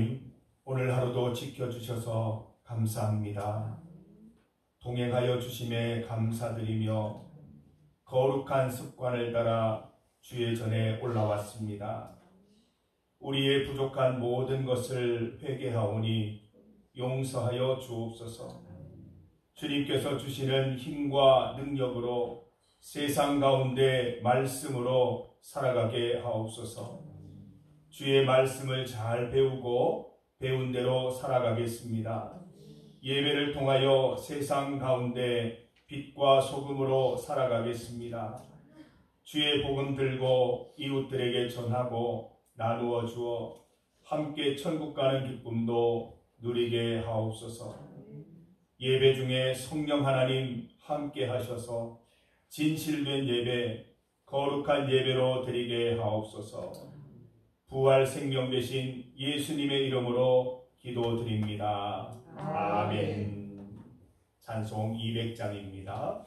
하나님, 오늘 하루도 지켜주셔서 감사합니다. 동행하여 주심에 감사드리며 거룩한 습관을 따라 주의 전에 올라왔습니다. 우리의 부족한 모든 것을 회개하오니 용서하여 주옵소서. 주님께서 주시는 힘과 능력으로 세상 가운데 말씀으로 살아가게 하옵소서. 주의 말씀을 잘 배우고 배운 대로 살아가겠습니다. 예배를 통하여 세상 가운데 빛과 소금으로 살아가겠습니다. 주의 복음 들고 이웃들에게 전하고 나누어 주어 함께 천국 가는 기쁨도 누리게 하옵소서. 예배 중에 성령 하나님 함께 하셔서 진실된 예배, 거룩한 예배로 드리게 하옵소서. 부활 생명 되신 예수님의 이름으로 기도드립니다. 아멘. 찬송 200장입니다.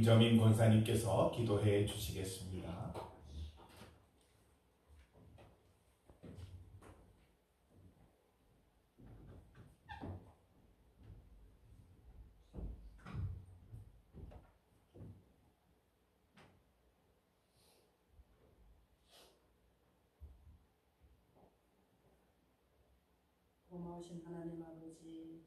김정인 권사님께서 기도해 주시겠습니다. 고마우신 하나님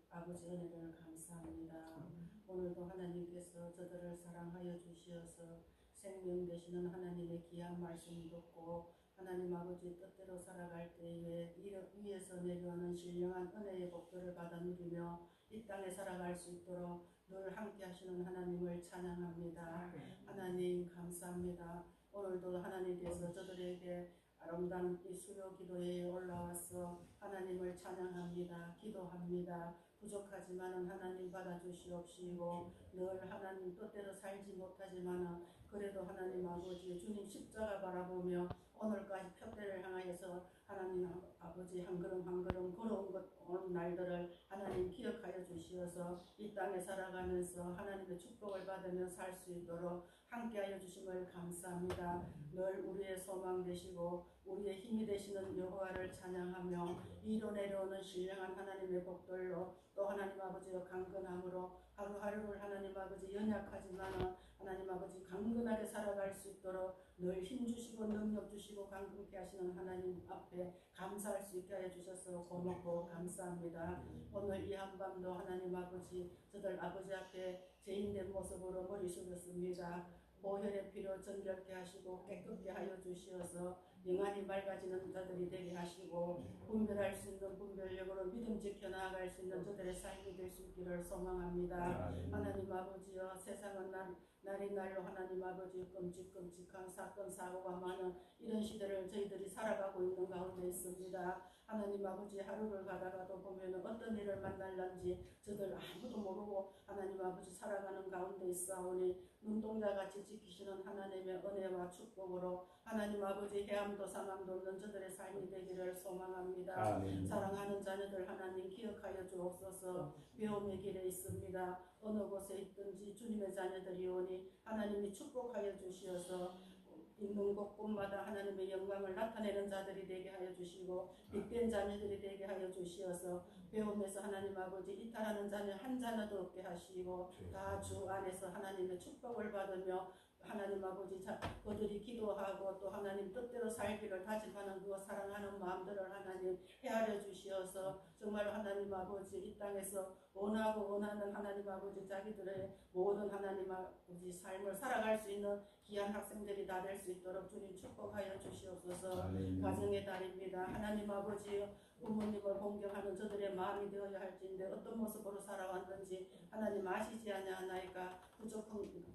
아버지 은혜를 감사합니다. 오늘도 하나님께서 저들을 사랑하여 주시어서 생명 되시는 하나님의 귀한 말씀 듣고 하나님 아버지 뜻대로 살아갈 때에 위에서 내려오는 신령한 은혜의 복들을 받아 누리며 이 땅에 살아갈 수 있도록 늘 함께 하시는 하나님을 찬양합니다. 하나님 감사합니다. 오늘도 하나님께서 저들에게 아름다운 이 수요 기도회에 올라와서 하나님을 찬양합니다. 기도합니다. 부족하지만은 하나님 받아주시옵시고 늘 하나님 뜻대로 살지 못하지만은 그래도 하나님 아버지 주님 십자가 바라보며 오늘까지 표대를 향하여서 하나님 아버지 한 걸음 한 걸음 걸어온 온 날들을 하나님 기억하여 주시어서 이 땅에 살아가면서 하나님의 축복을 받으며 살 수 있도록 함께하여 주심을 감사합니다. 늘 우리의 소망 되시고 우리의 힘이 되시는 여호와를 찬양하며 위로 내려오는 신령한 하나님의 복들로 또 하나님 아버지의 강건함으로 하루하루를 하나님 아버지 연약하지만 하나님 아버지 강건하게 살아갈 수 있도록 늘 힘주시고 능력 주시고 강건케 하시는 하나님 앞에 감사할 수 있게 하여 주셔서 고맙고 감사합니다. 오늘 이 한밤도 하나님 아버지 저들 아버지 앞에 죄인된 모습으로 머리 숙였습니다. 보혈의 피로 정결케 하시고 깨끗게 하여 주시어서 영안이 맑아지는 자들이 되게 하시고 분별할 수 있는 분별력으로 믿음 지켜나갈 수 있는 저들의 삶이 될 수 있기를 소망합니다. 하나님 아버지여 세상은 날이 날로 하나님 아버지 끔찍끔찍한 사건 사고가 많은 이런 시대를 저희들이 살아가고 있는 가운데 있습니다. 하나님 아버지 하루를 가다가도 보면 어떤 일을 만날런지 저들 아무도 모르고 하나님 아버지 살아가는 가운데 있사오니 눈동자같이 지키시는 하나님의 은혜와 축복으로 하나님 아버지 해암도 사망도 없는 저들의 삶이 되기를 소망합니다. 아멘. 사랑하는 자녀들 하나님 기억하여 주옵소서. 배움의 길에 있습니다. 어느 곳에 있든지 주님의 자녀들이 오니 하나님이 축복하여 주시어서 있는 곳곳마다 하나님의 영광을 나타내는 자들이 되게 하여 주시고 빛된 자녀들이 되게 하여 주시어서 배움에서 하나님 아버지 이탈하는 자녀 한 자녀도 없게 하시고 다 주 안에서 하나님의 축복을 받으며 하나님 아버지 그들이 기도하고 또 하나님 뜻대로 살기를 다짐하는 그 사랑하는 마음들을 하나님 헤아려 주시어서 정말 하나님 아버지 이 땅에서 원하고 원하는 하나님 아버지 자기들의 모든 하나님 아버지 삶을 살아갈 수 있는 귀한 학생들이 다 될 수 있도록 주님 축복하여 주시옵소서. 아멘. 가정의 달입니다. 하나님 아버지 부모님을 공경하는 저들의 마음이 되어야 할지인데 어떤 모습으로 살아왔는지 하나님 아시지 아니하나이까.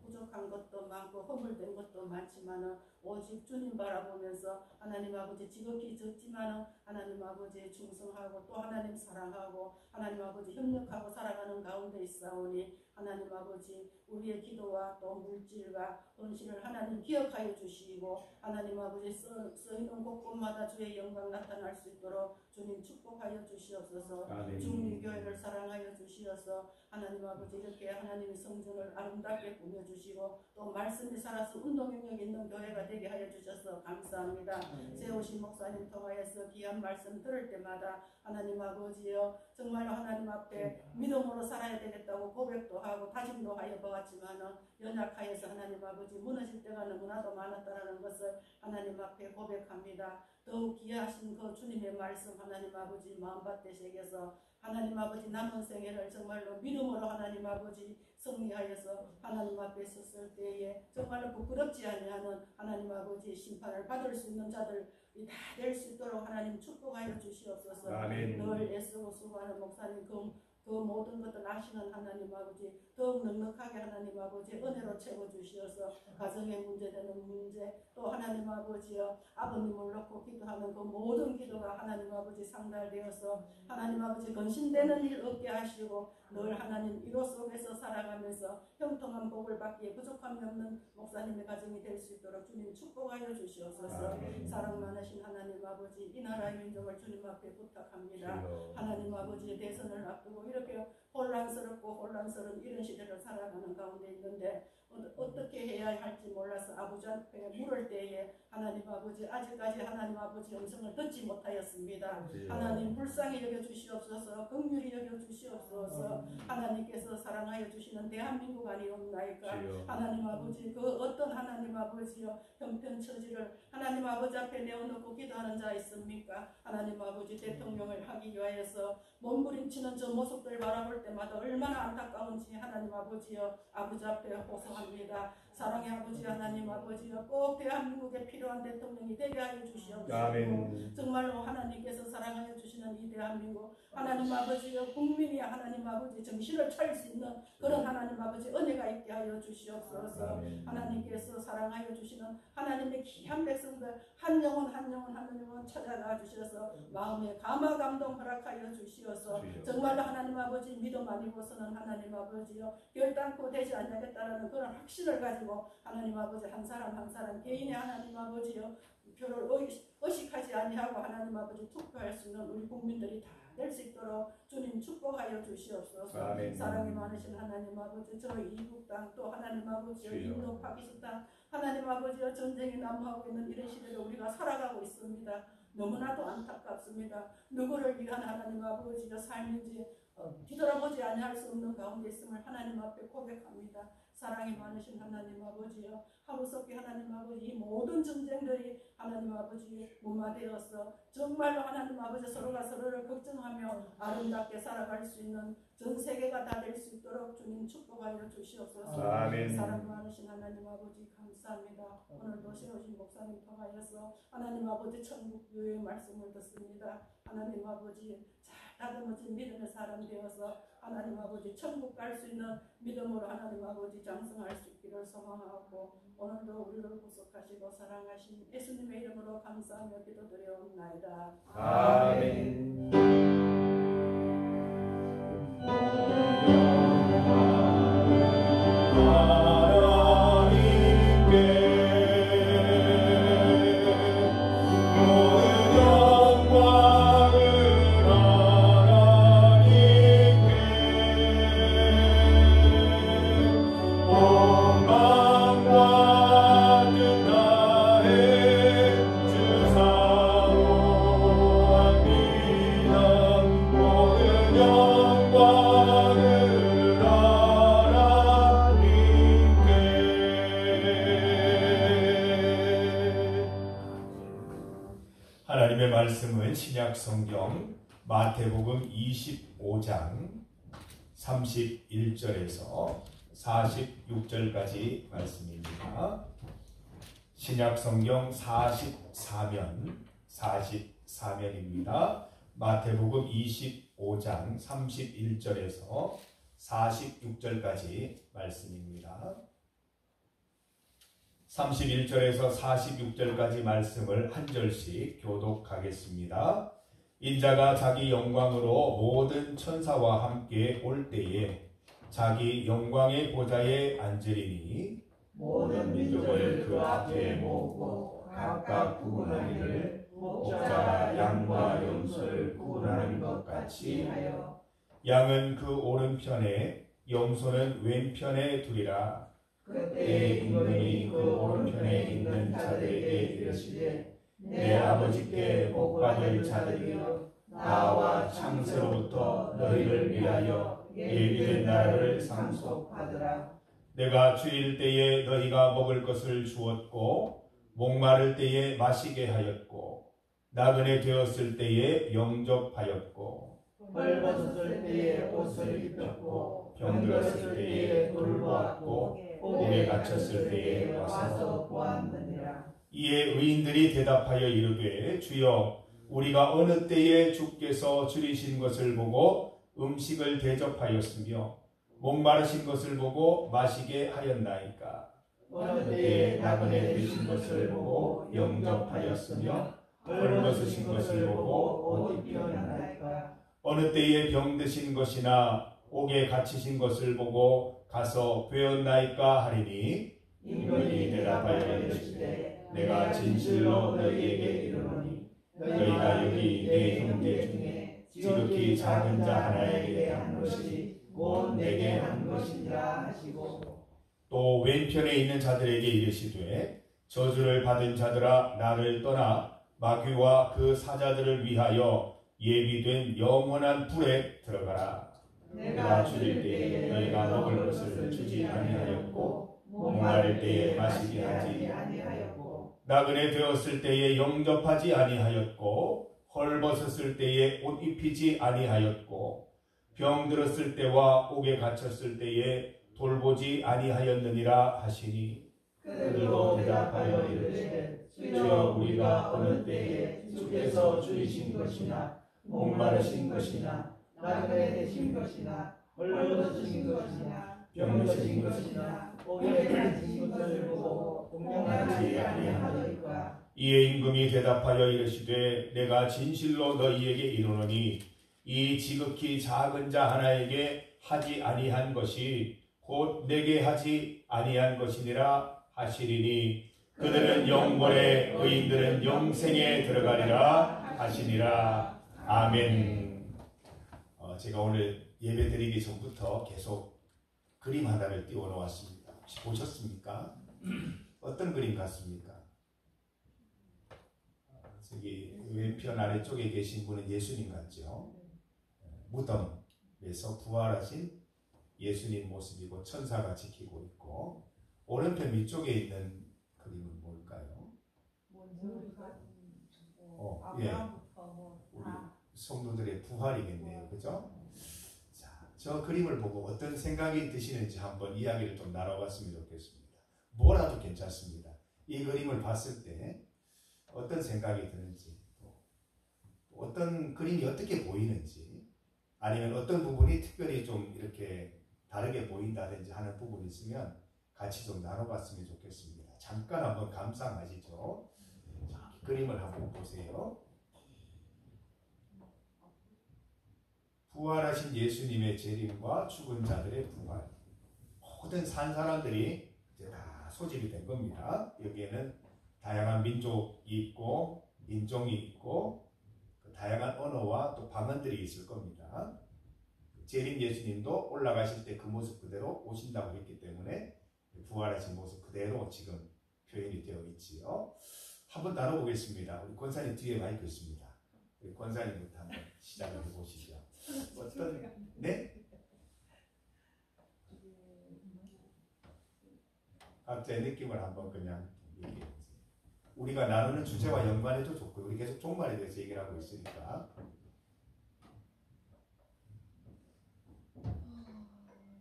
부족한 것도 많고 허물된 것도 많지만은 오직 주님 바라보면서 하나님 아버지 지극히 적지만은 하나님 아버지에 충성하고 또 하나님 사랑하고 하나님 아버지 협력하고 살아가는 가운데 있사오니 하나님 아버지 우리의 기도와 또 물질과 헌신을 하나님 기억하여 주시고 하나님 아버지 쓰이는 곳곳마다 주의 영광 나타날 수 있도록 주님 축복하여 주시옵소서. 아멘. 중림교회를 사랑하여 주시어서 하나님 아버지 이렇게 하나님의 성전을 아름답게 꾸며주시고 또 말씀이 살아서 운동능력 있는 교회가 되게 하여 주셔서 감사합니다. 세우신 목사님 통하여서 귀한 말씀 들을 때마다 하나님 아버지여 정말로 하나님 앞에 믿음으로 살아야 되겠다고 고백도 하고 다짐도 하여 보았지만은 연약하여서 하나님 아버지 무너질 때가 너무나도 많았다라는 것을 하나님 앞에 고백합니다. 더욱 귀하신 그 주님의 말씀 하나님 아버지 마음밭대에서 하나님 아버지 남은 생애를 정말로 믿음으로 하나님 아버지 승리하여서 하나님 앞에 섰을 때에 정말로 부끄럽지 아니하는 하나님 아버지 심판을 받을 수 있는 자들이 다 될 수 있도록 하나님 축복하여 주시옵소서. 아멘. 늘 애쓰고 수고하는 목사님 그 모든 것들 아시는 하나님 아버지 더욱 넉넉하게 하나님 아버지 은혜로 채워주시어서 가정에 문제되는 문제 또 하나님 아버지여 아버님을 놓고 기도하는 그 모든 기도가 하나님 아버지 상달되어서 하나님 아버지 건신되는 일 없게 하시고 늘 하나님 이로 속에서 살아가면서 형통한 복을 받기에 부족함이 없는 목사님의 가정이 될 수 있도록 주님 축복하여 주시옵소서. 사랑 많으신 하나님 아버지 이 나라의 민족을 주님 앞에 부탁합니다. 하나님 아버지의 대선을 앞두고 이렇게 혼란스러운 이런 시대를 살아가는 가운데 있는데 어떻게 해야 할지 몰라서 아버지 앞에 물을 때에 하나님 아버지 아직까지 하나님 아버지 음성을 듣지 못하였습니다. 하나님 불쌍히 여겨주시옵소서. 긍휼히 여겨주시옵소서. 하나님께서 사랑하여 주시는 대한민국 아니옵나이까. 하나님 아버지 그 어떤 하나님 아버지여 형편처지를 하나님 아버지 앞에 내어놓고 기도하는 자 있습니까? 하나님 아버지 대통령을 하기 위하여서 몸부림치는 저 모습들 바라볼 때마다 얼마나 안타까운지 하나님 아버지여 아버지 앞에 호소합니다. 사랑의 아버지 하나님 아버지여 꼭 대한민국에 필요한 대통령이 되게 하여 주시옵소서. 아멘. 정말로 하나님께서 사랑하여 주시는 이 대한민국 하나님 아버지여 국민이 하나님 아버지 정신을 차릴 수 있는 그런 하나님 아버지 은혜가 있게 하여 주시옵소서. 아멘. 하나님께서 사랑하여 주시는 하나님의 귀한 백성들 한 영혼 한 영혼 한 영혼 찾아가 주셔서 마음에 감화 감동 허락하여 주시어서 정말로 하나님 아버지 믿음 아니고서는 하나님 아버지여 결단코 되지 않겠다라는 그런 확신을 가지고 하나님 아버지 한 사람 한 사람 개인의 하나님 아버지여 표를 의식하지 아니하고 하나님 아버지 투표할 수 있는 우리 국민들이 다 될 수 있도록 주님 축복하여 주시옵소서. 아멘. 사랑이 많으신 하나님 아버지 저 이북 땅 또 하나님 아버지여 인도 파키스탄 하나님 아버지여 전쟁이 난무하고 있는 이런 시대를 우리가 살아가고 있습니다. 너무나도 안타깝습니다. 누구를 위한 하나님 아버지가 삶인지 뒤돌아보지 아니할 수 없는 가운데 있음을 하나님 앞에 고백합니다. 사랑이 많으신 하나님 아버지여 하루속히 하나님 아버지 이 모든 전쟁들이 하나님 아버지 무마되어서 정말로 하나님 아버지 서로가 서로를 걱정하며 아름답게 살아갈 수 있는 전 세계가 다 될 수 있도록 주님 축복하여 주시옵소서. 아멘. 사랑 많으신 하나님 아버지 감사합니다. 오늘도 세우신 목사님 통하여서 하나님 아버지 천국 교회의 말씀을 듣습니다. 하나님 아버지 다듬어진 믿음의 사람 되어서 하나님 아버지 천국 갈 수 있는 믿음으로 하나님 아버지 장성할 수 있기를 소망하고 오늘도 우리를 구속하시고 사랑하신 예수님의 이름으로 감사하며 기도드려옵나이다. 아멘. 하나님의 말씀은 신약성경 마태복음 25장 31절에서 46절까지 말씀입니다. 신약성경 44면입니다. 마태복음 25장 31절에서 46절까지 말씀입니다. 31절에서 46절까지 말씀을 한 절씩 교독하겠습니다. 인자가 자기 영광으로 모든 천사와 함께 올 때에 자기 영광의 보좌에 앉으리니 모든 민족을 그 앞에 모으고 각각 구분하기를 목자가 양과 염소를 구분하는 것 같이 하여 양은 그 오른편에 염소는 왼편에 두리라. 그때 임금이 그 오른편에 있는 자들에게 이르시되 내 아버지께 복받을 자들이여 나와 창세로부터 너희를 위하여 예비된 나라를 상속받으라. 내가 주일 때에 너희가 먹을 것을 주었고 목마를 때에 마시게 하였고 나그네 되었을 때에 영접하였고 헐벗었을 때에 옷을 입혔고 병들었을 때에 돌보았고 옥에 갇혔을 때에 와서 보았느니라. 이에 의인들이 대답하여 이르되 주여 우리가 어느 때에 주께서 줄이신 것을 보고 음식을 대접하였으며 목마르신 것을 보고 마시게 하였나이까. 어느 때에 나그네 되신 것을 보고 영접하였으며 헐벗으신 것을 보고 옷 입혔나이까. 어느 때에 병드신 것이나 옥에 갇히신 것을 보고 가서 배웠나이까 하리니 임금이 대답하여 이르시되 내가 진실로 너희에게 이르노니 너희가 여기 내 형제 중에 지극히 작은 자 하나에게 한 것이 곧 내게 한 것이니라 하시고 또 왼편에 있는 자들에게 이르시되 저주를 받은 자들아 나를 떠나 마귀와 그 사자들을 위하여 예비된 영원한 불에 들어가라. 내가 줄일 때에 너희가 먹을 것을 주지 아니하였고 목마를 때에 마시게 하지 아니하였고 나그네 되었을 때에 영접하지 아니하였고 헐벗었을 때에 옷 입히지 아니하였고 병들었을 때와 옥에 갇혔을 때에 돌보지 아니하였느니라 하시니 그들도 대답하여 이르되 주여 우리가 어느 때에 주께서 줄이신 것이나 목마르신 것이나 나그네 되신 것이나 헐벗으신 것이나 병드신 것이나 옥에 갇힌 것을 보고 공경하지 아니하리까. 이에 임금이 대답하여 이르시되 내가 진실로 너희에게 이르노니 이 지극히 작은 자 하나에게 하지 아니한 것이 곧 내게 하지 아니한 것이니라 하시리니 그들은 영원에 의인들은 영생에 들어가리라 하시니라. 아멘. 제가 오늘 예배 드리기 전부터 계속 그림 하나를 띄워 놓았습니다. 혹시 보셨습니까? 어떤 그림 같습니까? 저기 왼편 아래쪽에 계신 분은 예수님 같죠? 무덤에서 부활하신 예수님 모습이고 천사가 지키고 있고, 오른편 위쪽에 있는 그림은 뭘까요? 예, 우리 성도들의 부활이겠네요, 그죠? 자, 저 그림을 보고 어떤 생각이 드시는지 한번 이야기를 좀 나눠봤으면 좋겠습니다. 뭐라도 괜찮습니다. 이 그림을 봤을 때 어떤 생각이 드는지, 또 어떤 그림이 어떻게 보이는지, 아니면 어떤 부분이 특별히 좀 이렇게 다르게 보인다든지 하는 부분이 있으면 같이 좀 나눠봤으면 좋겠습니다. 잠깐 한번 감상하시죠. 자, 그림을 한번 보세요. 부활하신 예수님의 재림과 죽은 자들의 부활. 모든 산 사람들이 이제 다 소집이 된 겁니다. 여기에는 다양한 민족이 있고 인종이 있고 다양한 언어와 또 방언들이 있을 겁니다. 재림 예수님도 올라가실 때 그 모습 그대로 오신다고 했기 때문에 부활하신 모습 그대로 지금 표현이 되어 있지요. 한번 나눠보겠습니다. 우리 권사님 뒤에 마이크 있습니다. 우리 권사님부터 한번 시작을 해보시죠. 어떤, 네? 각자의 느낌을 한번 그냥 얘기해보세요. 우리가 나누는 주제와 연관해도 좋고, 우리 계속 종말에 대해서 얘기를 하고 있으니까.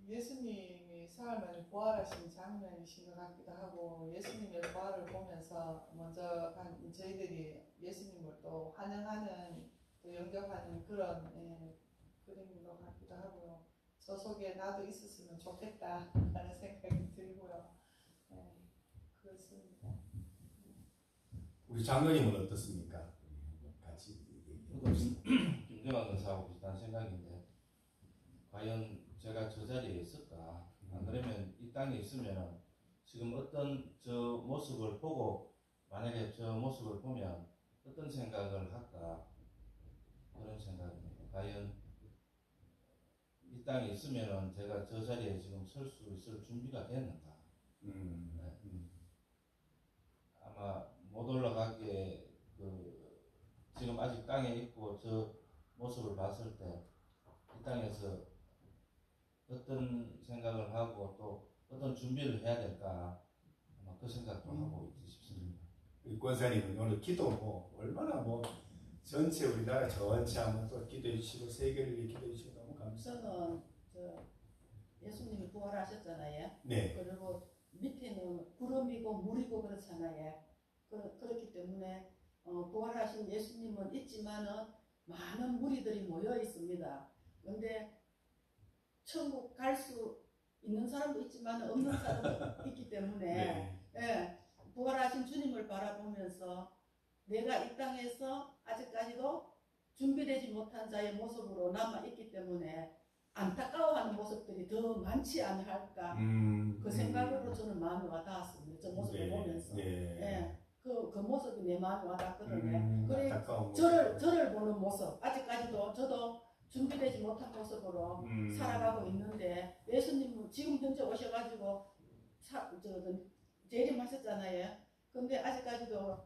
예수님이 사흘 만에 부활하신 장면이신 것 같기도 하고, 예수님의 부활을 보면서 먼저 저희들이 예수님을 또 환영하는, 또 영접하는 그런 그림인 것 같기도 하고요. 저 속에 나도 있었으면 좋겠다 하는 생각이 들고요. 그렇습니다. 우리 장로님은 어떻습니까? 같이 얘기해봅시다. 김정환 선사하고 비슷한 생각인데, 과연 제가 저 자리에 있을까? 안 그러면 이 땅에 있으면 지금 어떤 저 모습을 보고, 만약에 저 모습을 보면 어떤 생각을 할까? 그런 생각입니다. 과연 이 땅에 있으면 제가 저 자리에 지금 설 수 있을 준비가 됐는가? 아마 못 올라가게 지금 아직 땅에 있고 저 모습을 봤을 때 이 땅에서 어떤 생각을 하고 또 어떤 준비를 해야 될까? 아마 그 생각도 하고 있지 싶습니다. 우리 권사님은 오늘 기도 얼마나 전체 우리나라 전체 한번 또 기도해 주시고 세계를 위해 기도해 주시고 너무 감사합니다. 저는 예수님이 부활하셨잖아요. 네. 그리고 밑에는 구름이고 물이고 그렇잖아요. 그렇기 때문에 부활하신 예수님은 있지만은 많은 무리들이 모여 있습니다. 그런데 천국 갈 수 있는 사람도 있지만 없는 사람도 있기 때문에 네. 부활하신 주님을 바라보면서 내가 이 땅에서 아직까지도 준비되지 못한 자의 모습으로 남아있기 때문에 안타까워하는 모습들이 더 많지 않을까 그 생각으로 저는 마음이 와닿았습니다. 저 모습을 보면서 그 모습이 내 마음에 와닿거든요. 그래 저를 보는 모습, 아직까지도 저도 준비되지 못한 모습으로 살아가고 있는데, 예수님은 지금 현재 오셔가지고 재림하셨잖아요. 근데 아직까지도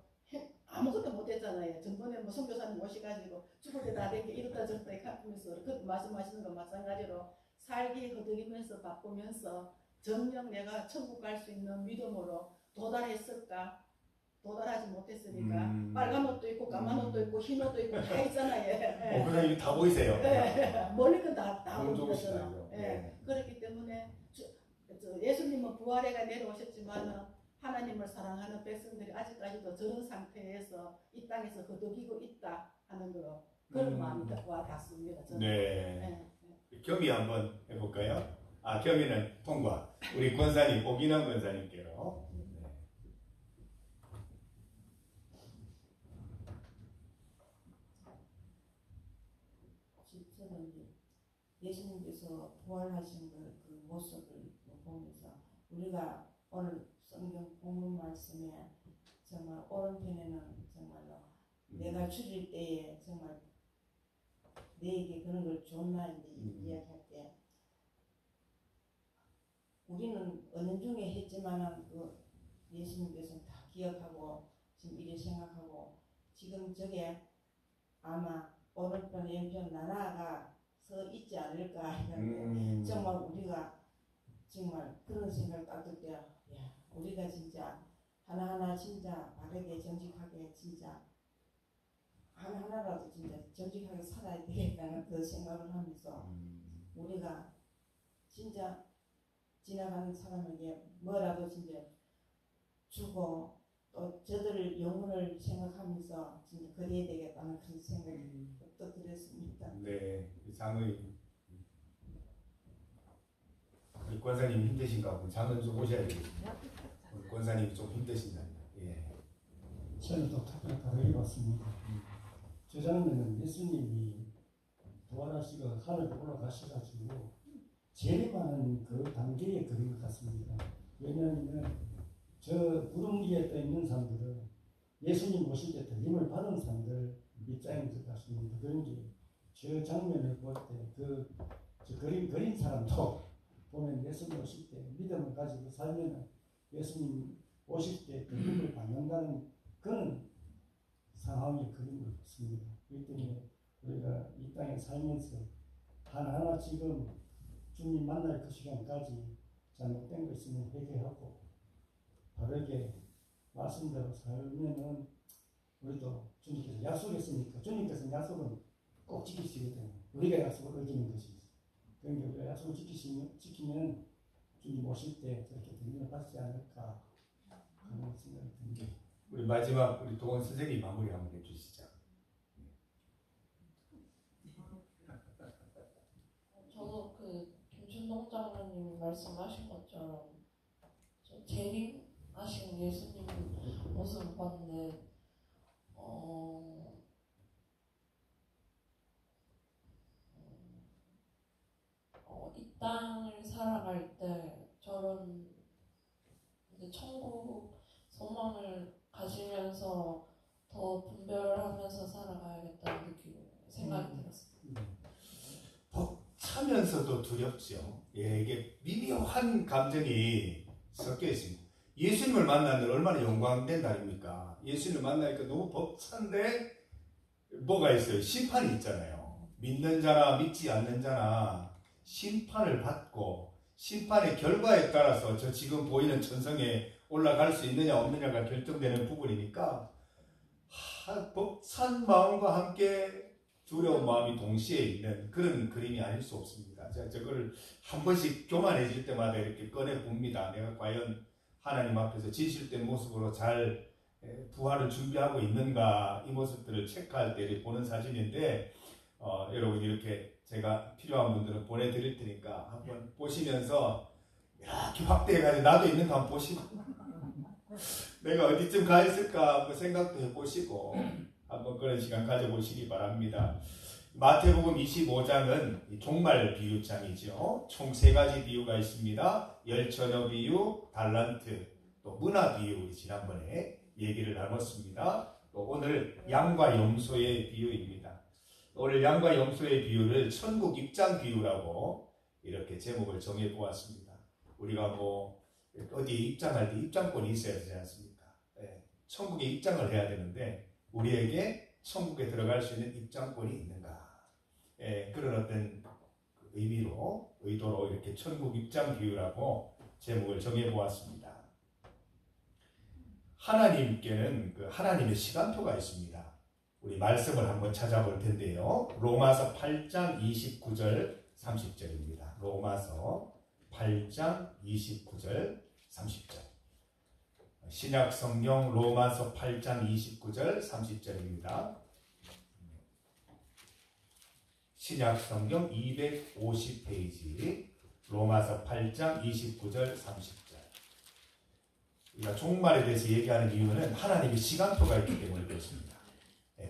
아무것도 못했잖아요. 전번에 선교사님 오셔가지고 죽을 때 다 되게 이렇다 저렇다 하면서 그 말씀하시는 거 마찬가지로 살기 거두기면서 바쁘면서 정녕 내가 천국 갈 수 있는 믿음으로 도달했을까? 도달하지 못했으니까 빨간 옷도 있고 까만 옷도 있고 흰 옷도 있고 다 있잖아요. 그냥 다 보이세요. 멀리 건 다 보이거든요. 좋으시다요. 그렇기 때문에 예수님은 부활해가 내려오셨지만 하나님을 사랑하는 백성들이 아직까지도 저런 상태에서 이 땅에서 거듭이고 있다 하는 거로 그런 마음이 와 닿습니다. 저는. 네. 겸이 한번 해볼까요? 겸이는 통과. 우리 권사님, 오기남 권사님께로. 저는 예수님께서 부활하신 그 모습을 보면서 우리가 오늘 성경 본문 말씀에 정말 오른편에는 정말로 내가 죽을 때에 정말 내게 그런 걸 줬나 이야기할 때 우리는 은연중에 했지만은 그 예수님께서는 다 기억하고 지금 이래 생각하고 지금 저게 아마 오른편 왼편 나나가 서 있지 않을까 했는데 정말 우리가 정말 그런 생각 딱 들 때 우리가 진짜 하나하나 진짜 바르게 정직하게 진짜 하나하나라도 진짜 정직하게 살아야 되겠다는 그 생각을 하면서 우리가 진짜 지나가는 사람에게 뭐라도 진짜 주고 또 저들 영혼을 생각하면서 진짜 그래야 되겠다는 그런 생각이 또 들었습니다. 네, 장의 우리 권사님 힘드신가 보면 장은 좀 오셔야 되겠습니다. 우리 권사님이 좀 힘드신다면. 예. 저는 또 다르게 봤습니다. 저 장면은 예수님이 부활하시고 하늘로 올라가셔가지고 재림하는 그 단계에 그린 것 같습니다. 왜냐하면 저 구름 위에 떠 있는 사람들은 예수님 오실 때 들림을 받은 사람들 입장인 것 같습니다. 그런 게 저 장면을 볼 때 저 그린 사람도 보면 예수님 오실 때 믿음을 가지고 살면 예수님 오실 때 들림을 받는다는 그런 상황이 그린 것 같습니다. 그렇기 때문에 우리가 이 땅에 살면서 하나하나 지금 주님 만날 그 시간까지 잘못된 거 있으면 회개하고 바르게 말씀대로 살면은 우리도 주님께서 약속했으니까 주님께서는 약속은 꼭 지키시거든요. 우리가 약속을 어기는 것이죠. 그러니까 우리가 약속을 지키면 주님 오실 때 저렇게 들림을 받지 않을까 하는 생각이 듭니다. 우리 마지막 우리 동원 선생님 마무리 한번 해주시죠. 저도 그 김춘동 장로님 말씀하신 것처럼 재림하신 예수님 모습을 봤는데 이 땅을 살아갈 때 저런 이제 천국 소망을 가지면서 더 분별하면서 살아가야겠다는 생각이 들었습니다. 벅차면서도 두렵죠. 예, 이게 미묘한 감정이 섞여 있습니다. 예수님을 만나는 얼마나 영광된 날입니까? 예수님을 만나니까 너무 벅찬데 뭐가 있어요? 심판이 있잖아요. 믿는 자나 믿지 않는 자나 심판을 받고 심판의 결과에 따라서 저 지금 보이는 천성에 올라갈 수 있느냐 없느냐가 결정되는 부분이니까 벅찬 마음과 함께 두려운 마음이 동시에 있는 그런 그림이 아닐 수 없습니다. 제가 저거를 한 번씩 교만해질 때마다 이렇게 꺼내 봅니다. 내가 과연 하나님 앞에서 진실된 모습으로 잘 부활을 준비하고 있는가 이 모습들을 체크할 때 보는 사진인데 여러분 이렇게 제가 필요한 분들은 보내드릴 테니까 한번 보시면서 이렇게 확대해가지고 나도 있는가 한번 보시고 내가 어디쯤 가 있을까 한번 생각도 해보시고 한번 그런 시간 가져보시기 바랍니다. 마태복음 25장은 종말 비유장이죠. 총 3가지 비유가 있습니다. 열처녀 비유, 달란트, 또 문화 비유 지난번에 얘기를 나눴습니다. 또 오늘 양과 염소의 비유입니다. 오늘 양과 염소의 비유를 천국 입장 비유라고 이렇게 제목을 정해 보았습니다. 우리가 뭐 어디에 입장할 때 입장권이 있어야 되지 않습니까? 천국에 입장을 해야 되는데 우리에게 천국에 들어갈 수 있는 입장권이 있는가? 그런 어떤 의도로 이렇게 천국 입장 비유라고 제목을 정해 보았습니다. 하나님께는 그 하나님의 시간표가 있습니다. 우리 말씀을 한번 찾아볼 텐데요. 로마서 8장 29절 30절입니다. 로마서 8장 29절 30절. 신약 성경 로마서 8장 29절 30절입니다. 신약 성경 250페이지 로마서 8장 29절 30절. 우리가 종말에 대해서 얘기하는 이유는 하나님의 시간표가 있기 때문에 그렇습니다.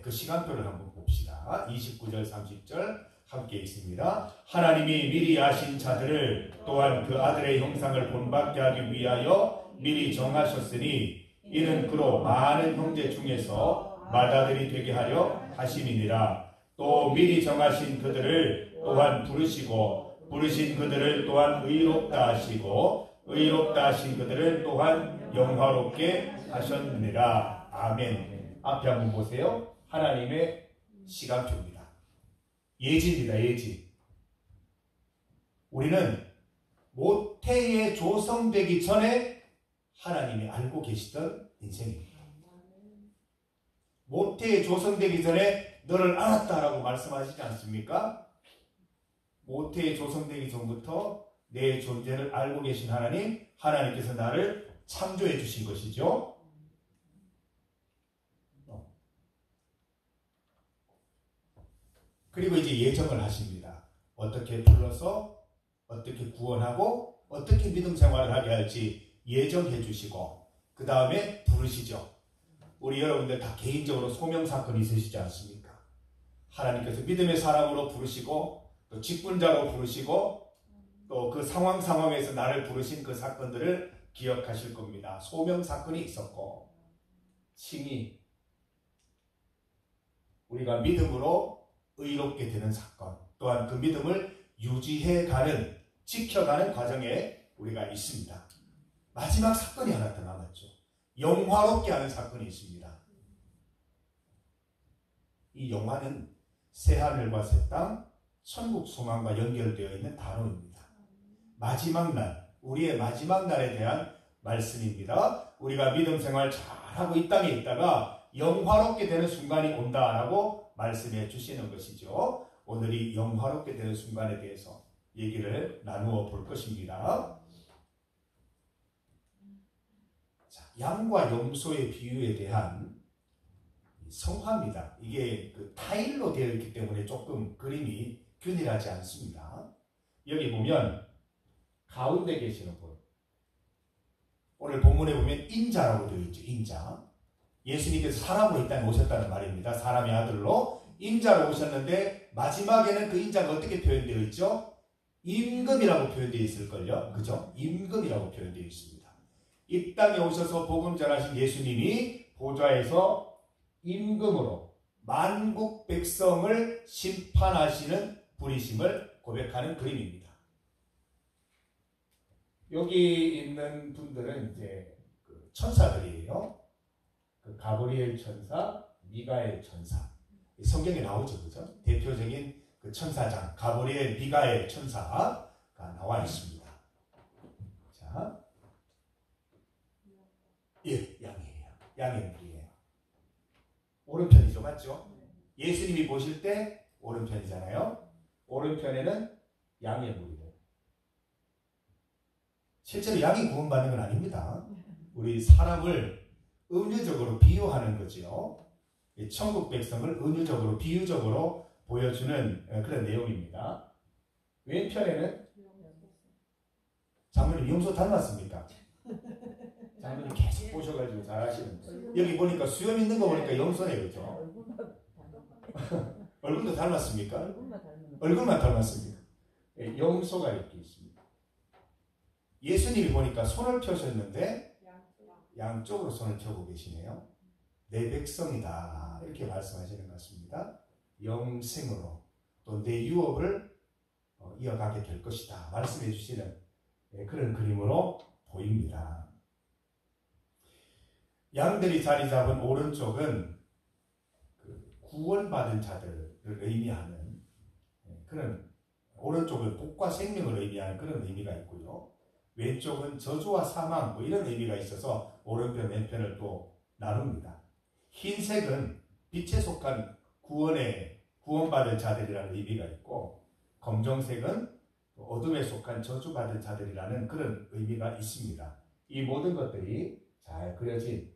그 시간표를 한번 봅시다. 29절 30절 함께 있습니다. 하나님이 미리 아신 자들을 또한 그 아들의 형상을 본받게 하기 위하여 미리 정하셨으니 이는 그로 많은 형제 중에서 맏아들이 되게 하려 하심이니라. 또 미리 정하신 그들을 또한 부르시고 부르신 그들을 또한 의롭다 하시고 의롭다 하신 그들을 또한 영화롭게 하셨느니라. 아멘. 앞에 한번 보세요. 하나님의 시간표입니다. 예지입니다. 예지. 우리는 모태에 조성되기 전에 하나님이 알고 계시던 인생입니다. 모태에 조성되기 전에 너를 알았다라고 말씀하시지 않습니까? 모태에 조성되기 전부터 내 존재를 알고 계신 하나님, 하나님께서 나를 창조해 주신 것이죠. 그리고 이제 예정을 하십니다. 어떻게 불러서 어떻게 구원하고 어떻게 믿음 생활을 하게 할지 예정해 주시고 그 다음에 부르시죠. 우리 여러분들 다 개인적으로 소명사건이 있으시지 않습니까? 하나님께서 믿음의 사람으로 부르시고 또 직분자로 부르시고 또 그 상황에서 나를 부르신 그 사건들을 기억하실 겁니다. 소명사건이 있었고 칭의, 우리가 믿음으로 의롭게 되는 사건, 또한 그 믿음을 유지해가는, 지켜가는 과정에 우리가 있습니다. 마지막 사건이 하나 더 남았죠. 영화롭게 하는 사건이 있습니다. 이 영화는 새하늘과 새 땅, 천국 소망과 연결되어 있는 단어입니다. 마지막 날, 우리의 마지막 날에 대한 말씀입니다. 우리가 믿음 생활 잘하고 이 땅에 있다가 영화롭게 되는 순간이 온다라고 말씀해 주시는 것이죠. 오늘 이 영화롭게 되는 순간에 대해서 얘기를 나누어 볼 것입니다. 자, 양과 염소의 비유에 대한 성화입니다. 이게 그 타일로 되어 있기 때문에 조금 그림이 균일하지 않습니다. 여기 보면 가운데 계시는 분, 오늘 본문에 보면 인자라고 되어 있죠. 인자. 예수님께서 사람으로 이 땅에 오셨다는 말입니다. 사람의 아들로 인자로 오셨는데 마지막에는 그 인자가 어떻게 표현되어 있죠? 임금이라고 표현되어 있을걸요. 그죠? 임금이라고 표현되어 있습니다. 이 땅에 오셔서 복음 전하신 예수님이 보좌에서 임금으로 만국 백성을 심판하시는 분이심을 고백하는 그림입니다. 여기 있는 분들은 이제 그 천사들이에요. 그 가브리엘 천사, 미가엘 천사. 성경에 나오죠, 그죠? 대표적인 그 천사장, 가브리엘, 미가엘 천사가 나와 있습니다. 자, 예, 양이에요. 양의 무리예요. 오른편이죠, 맞죠? 예수님이 보실 때 오른편이잖아요. 오른편에는 양의 무리예요. 실제로 양이 구원받는 건 아닙니다. 우리 사람을 은유적으로 비유하는 거지요. 천국 백성을 은유적으로, 비유적으로 보여주는 그런 내용입니다. 왼편에는 장모님 염소 닮았습니까? 장모님 계속 보셔가지고 잘하시는데 여기 보니까 수염 있는 거 보니까 염소네, 그죠? 얼굴도 닮았습니까? 얼굴만 닮았습니다. 염소가 이렇게 있습니다. 예수님이 보니까 손을 펴셨는데 양쪽으로 손을 펴고 계시네요. 내 백성이다 이렇게 말씀하시는 것 같습니다. 영생으로 또 내 유업을 이어가게 될 것이다 말씀해 주시는 그런 그림으로 보입니다. 양들이 자리 잡은 오른쪽은 그 구원받은 자들을 의미하는 그런, 오른쪽은 복과 생명을 의미하는 그런 의미가 있고요. 왼쪽은 저주와 사망 뭐 이런 의미가 있어서 오른편 왼편을 또 나눕니다. 흰색은 빛에 속한 구원받은 자들이라는 의미가 있고, 검정색은 어둠에 속한 저주받은 자들이라는 그런 의미가 있습니다. 이 모든 것들이 잘 그려진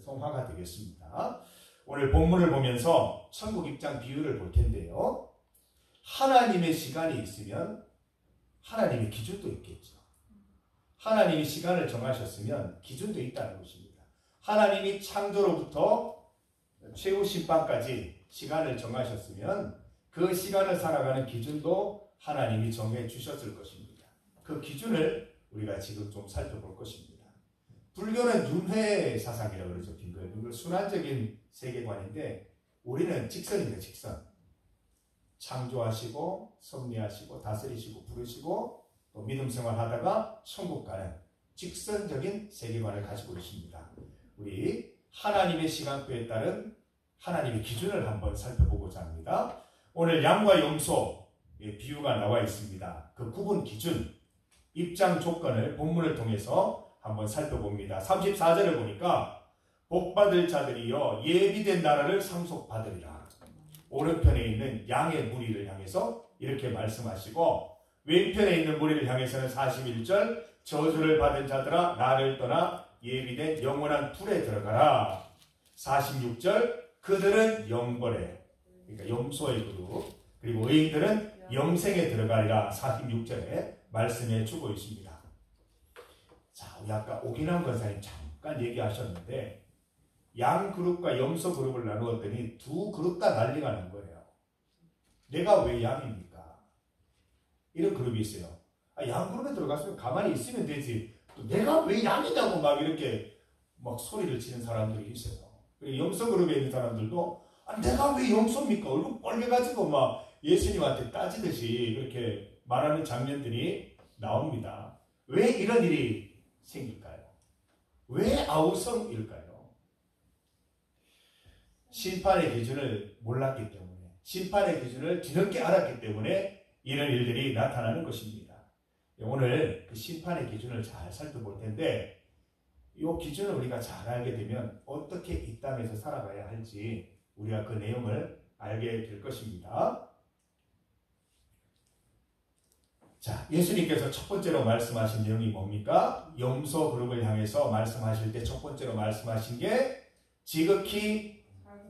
성화가 되겠습니다. 오늘 본문을 보면서 천국 입장 비유를 볼 텐데요. 하나님의 시간이 있으면 하나님의 기준도 있겠죠. 하나님이 시간을 정하셨으면 기준도 있다는 것입니다. 하나님이 창조로부터 최후 심판까지 시간을 정하셨으면 그 시간을 살아가는 기준도 하나님이 정해 주셨을 것입니다. 그 기준을 우리가 지금 좀 살펴볼 것입니다. 불교는 윤회 사상이라고 그러죠. 빙글빙글 순환적인 세계관인데 우리는 직선입니다. 직선. 창조하시고 섭리하시고 다스리시고 부르시고 또 믿음 생활하다가 천국 가는 직선적인 세계관을 가지고 있습니다. 우리 하나님의 시간표에 따른 하나님의 기준을 한번 살펴보고자 합니다. 오늘 양과 염소의 비유가 나와 있습니다. 그 구분 기준, 입장 조건을 본문을 통해서 한번 살펴봅니다. 34절을 보니까 복받을 자들이여 예비된 나라를 상속받으리라. 오른편에 있는 양의 무리를 향해서 이렇게 말씀하시고 왼편에 있는 무리를 향해서는 41절 저주를 받은 자들아 나를 떠나 예비된 영원한 불에 들어가라. 46절 그들은 영벌에 그러니까 염소의 그룹 그리고 의인들은 영생에 들어가리라. 46절에 말씀해 주고 있습니다. 자, 우리 아까 오기남 권사님 잠깐 얘기하셨는데 양 그룹과 염소 그룹을 나누었더니 두 그룹 다 난리가 난 거예요. 내가 왜 양입니까? 이런 그룹이 있어요. 양 그룹에 들어갔으면 가만히 있으면 되지. 또 내가 왜 양이냐고 막 이렇게 막 소리를 치는 사람들이 있어요. 그리고 염소 그룹에 있는 사람들도 내가 왜 염소입니까? 얼굴 빨개가지고 막 예수님한테 따지듯이 그렇게 말하는 장면들이 나옵니다. 왜 이런 일이 생길까요? 왜 아우성일까요? 심판의 기준을 몰랐기 때문에 심판의 기준을 뒤늦게 알았기 때문에 이런 일들이 나타나는 것입니다. 오늘 그 심판의 기준을 잘 살펴볼 텐데 이 기준을 우리가 잘 알게 되면 어떻게 이 땅에서 살아가야 할지 우리가 그 내용을 알게 될 것입니다. 자, 예수님께서 첫 번째로 말씀하신 내용이 뭡니까? 염소 그룹을 향해서 말씀하실 때 첫 번째로 말씀하신 게 지극히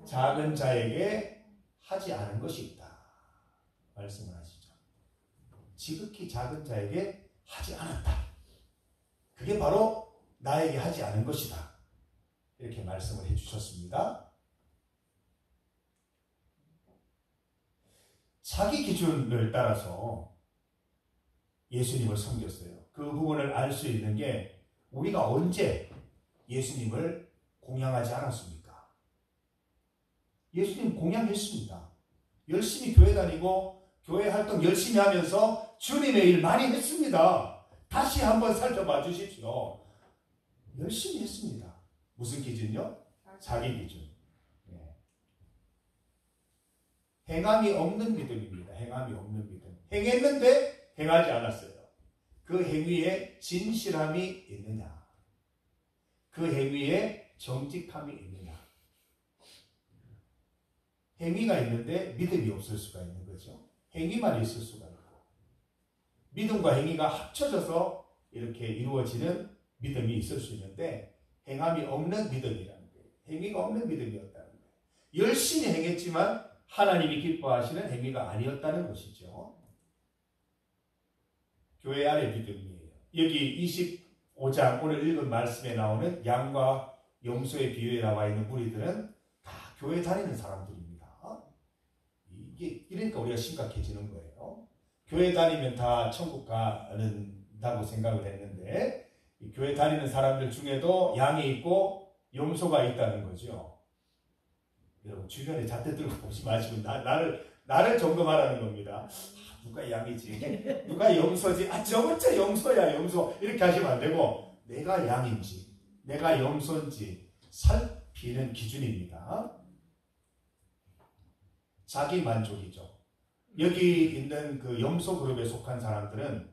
작은 자에게 하지 않은 것이 있다. 말씀을 하시죠. 지극히 작은 자에게 하지 않았다. 그게 바로 나에게 하지 않은 것이다. 이렇게 말씀을 해주셨습니다. 자기 기준을 따라서 예수님을 섬겼어요. 그 부분을 알 수 있는 게 우리가 언제 예수님을 공양하지 않았습니까? 예수님 공양했습니다. 열심히 교회 다니고 교회 활동 열심히 하면서 주님의 일 많이 했습니다. 다시 한번 살펴봐 주십시오. 열심히 했습니다. 무슨 기준요? 자기 기준. 네. 행함이 없는 믿음입니다. 행함이 없는 믿음. 행했는데 행하지 않았어요. 그 행위에 진실함이 있느냐? 그 행위에 정직함이 있느냐? 행위가 있는데 믿음이 없을 수가 있는 거죠. 행위만 있을 수가 있고 믿음과 행위가 합쳐져서 이렇게 이루어지는 믿음이 있을 수 있는데 행함이 없는 믿음이라는 거예요. 행위가 없는 믿음이었다는 거예요. 열심히 행했지만 하나님이 기뻐하시는 행위가 아니었다는 것이죠. 교회 안의 믿음이에요. 여기 25장 오늘 읽은 말씀에 나오는 양과 염소의 비유에 나와 있는 무리들은 다 교회 다니는 사람들입니다. 이러니까 우리가 심각해지는 거예요. 교회 다니면 다 천국 가는다고 생각을 했는데 교회 다니는 사람들 중에도 양이 있고 염소가 있다는 거죠. 여러분 주변에 잣대 들고 보지 마시고 나를 점검하라는 겁니다. 누가 양이지? 누가 염소지? 저건 진짜 염소야 염소. 이렇게 하시면 안 되고 내가 양인지 내가 염소인지 살피는 기준입니다. 자기 만족이죠. 여기 있는 그 염소 그룹에 속한 사람들은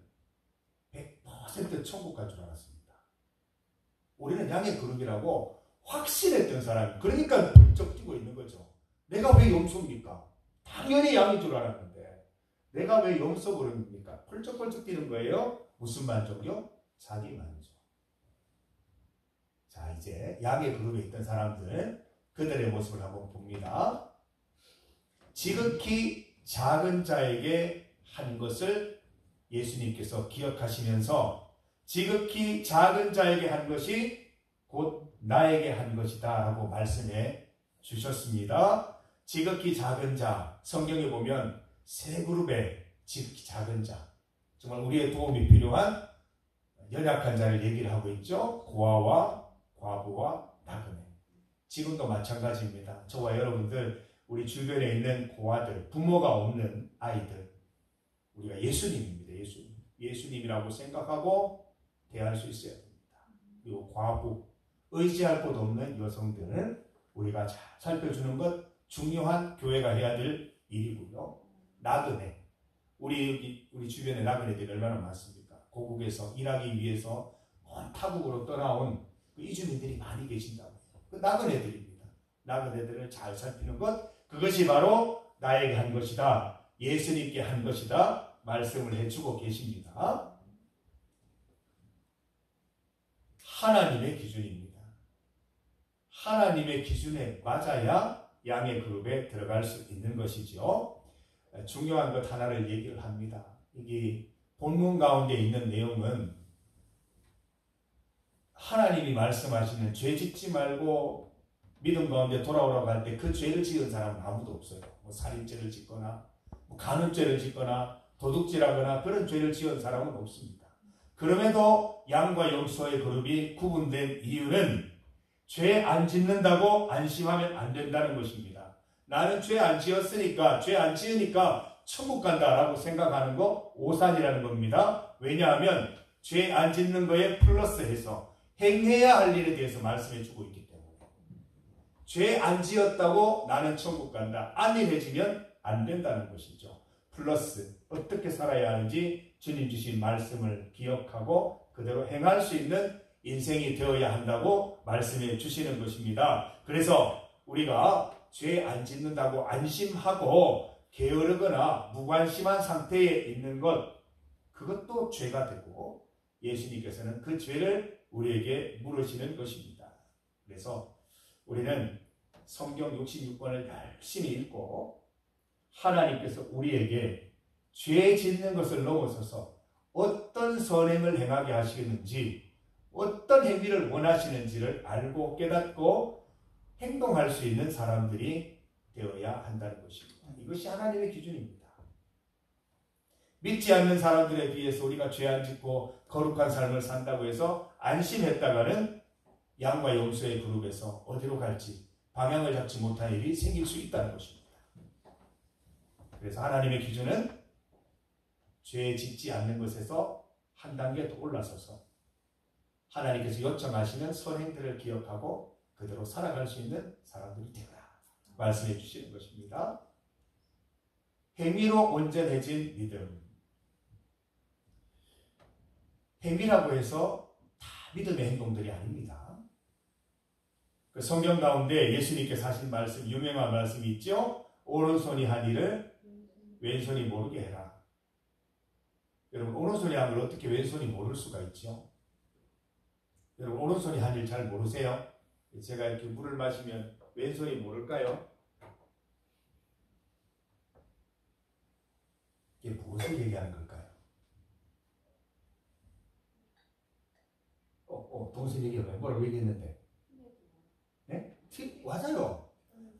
100% 천국 갈 줄 알았습니다. 우리는 양의 그룹이라고 확신했던 사람이 그러니까 번쩍 뛰고 있는 거죠. 내가 왜 염소입니까? 당연히 양인 줄 알았는데 내가 왜 염소를 합니까? 펄쩍펄쩍 뛰는 거예요. 무슨 만족이요? 자기 만족. 자, 이제 양의 그룹에 있던 사람들, 그들의 모습을 한번 봅니다. 지극히 작은 자에게 한 것을 예수님께서 기억하시면서 지극히 작은 자에게 한 것이 곧 나에게 한 것이다 라고 말씀해 주셨습니다. 지극히 작은 자, 성경에 보면 세 그룹의 지극히 작은 자, 정말 우리의 도움이 필요한 연약한 자를 얘기를 하고 있죠. 고아와 과부와 나그네. 지금도 마찬가지입니다. 저와 여러분들, 우리 주변에 있는 고아들, 부모가 없는 아이들, 우리가 예수님입니다. 예수님이라고 생각하고 대할 수 있어야 됩니다. 그리고 과부, 의지할 곳 없는 여성들은 우리가 잘 살펴주는 것 중요한 교회가 해야 될 일이고요. 나그네, 우리 주변에 나그네들이 얼마나 많습니까? 고국에서 일하기 위해서 먼 타국으로 떠나온 그 이주민들이 많이 계신다고. 그 나그네들입니다. 나그네들을 잘 살피는 것, 그것이 바로 나에게 한 것이다, 예수님께 한 것이다 말씀을 해주고 계십니다. 하나님의 기준입니다. 하나님의 기준에 맞아야 양의 그룹에 들어갈 수 있는 것이죠. 중요한 것 하나를 얘기를 합니다. 이게 본문 가운데 있는 내용은 하나님이 말씀하시는 죄 짓지 말고 믿음 가운데 돌아오라고 할 때 그 죄를 지은 사람은 아무도 없어요. 뭐 살인죄를 짓거나 뭐 간음죄를 짓거나 도둑질하거나 그런 죄를 지은 사람은 없습니다. 그럼에도 양과 염소의 그룹이 구분된 이유는 죄 안 짓는다고 안심하면 안 된다는 것입니다. 나는 죄 안 지었으니까, 죄 안 지으니까 천국 간다라고 생각하는 거 오산이라는 겁니다. 왜냐하면 죄 안 짓는 거에 플러스해서 행해야 할 일에 대해서 말씀해 주고 있기 때문에. 죄 안 지었다고 나는 천국 간다, 안일해지면 안 된다는 것이죠. 플러스 어떻게 살아야 하는지 주님 주신 말씀을 기억하고 그대로 행할 수 있는 인생이 되어야 한다고 말씀해 주시는 것입니다. 그래서 우리가 죄 안 짓는다고 안심하고 게으르거나 무관심한 상태에 있는 것, 그것도 죄가 되고 예수님께서는 그 죄를 우리에게 물으시는 것입니다. 그래서 우리는 성경 66권을 열심히 읽고 하나님께서 우리에게 죄 짓는 것을 넘어서서 어떤 선행을 행하게 하시겠는지, 어떤 행위를 원하시는지를 알고 깨닫고 행동할 수 있는 사람들이 되어야 한다는 것입니다. 이것이 하나님의 기준입니다. 믿지 않는 사람들에 비해서 우리가 죄 안 짓고 거룩한 삶을 산다고 해서 안심했다가는 양과 염소의 그룹에서 어디로 갈지 방향을 잡지 못할 일이 생길 수 있다는 것입니다. 그래서 하나님의 기준은 죄 짓지 않는 것에서 한 단계 더 올라서서 하나님께서 요청하시는 선행들을 기억하고 그대로 살아갈 수 있는 사람들이 되어라 말씀해 주시는 것입니다. 행위로 온전해진 믿음. 행위라고 해서 다 믿음의 행동들이 아닙니다. 그 성경 가운데 예수님께서 하신 말씀, 유명한 말씀이 있죠. 오른손이 한 일을 왼손이 모르게 해라. 여러분, 오른손이 한 걸 어떻게 왼손이 모를 수가 있죠? 여러분, 오른손이 한 일 잘 모르세요? 제가 이렇게 물을 마시면 왼손이 모를까요? 이게 무엇을 얘기하는 걸까요? 동생 얘기해봐요. 뭐라고 얘기했는데? 네? 맞아요.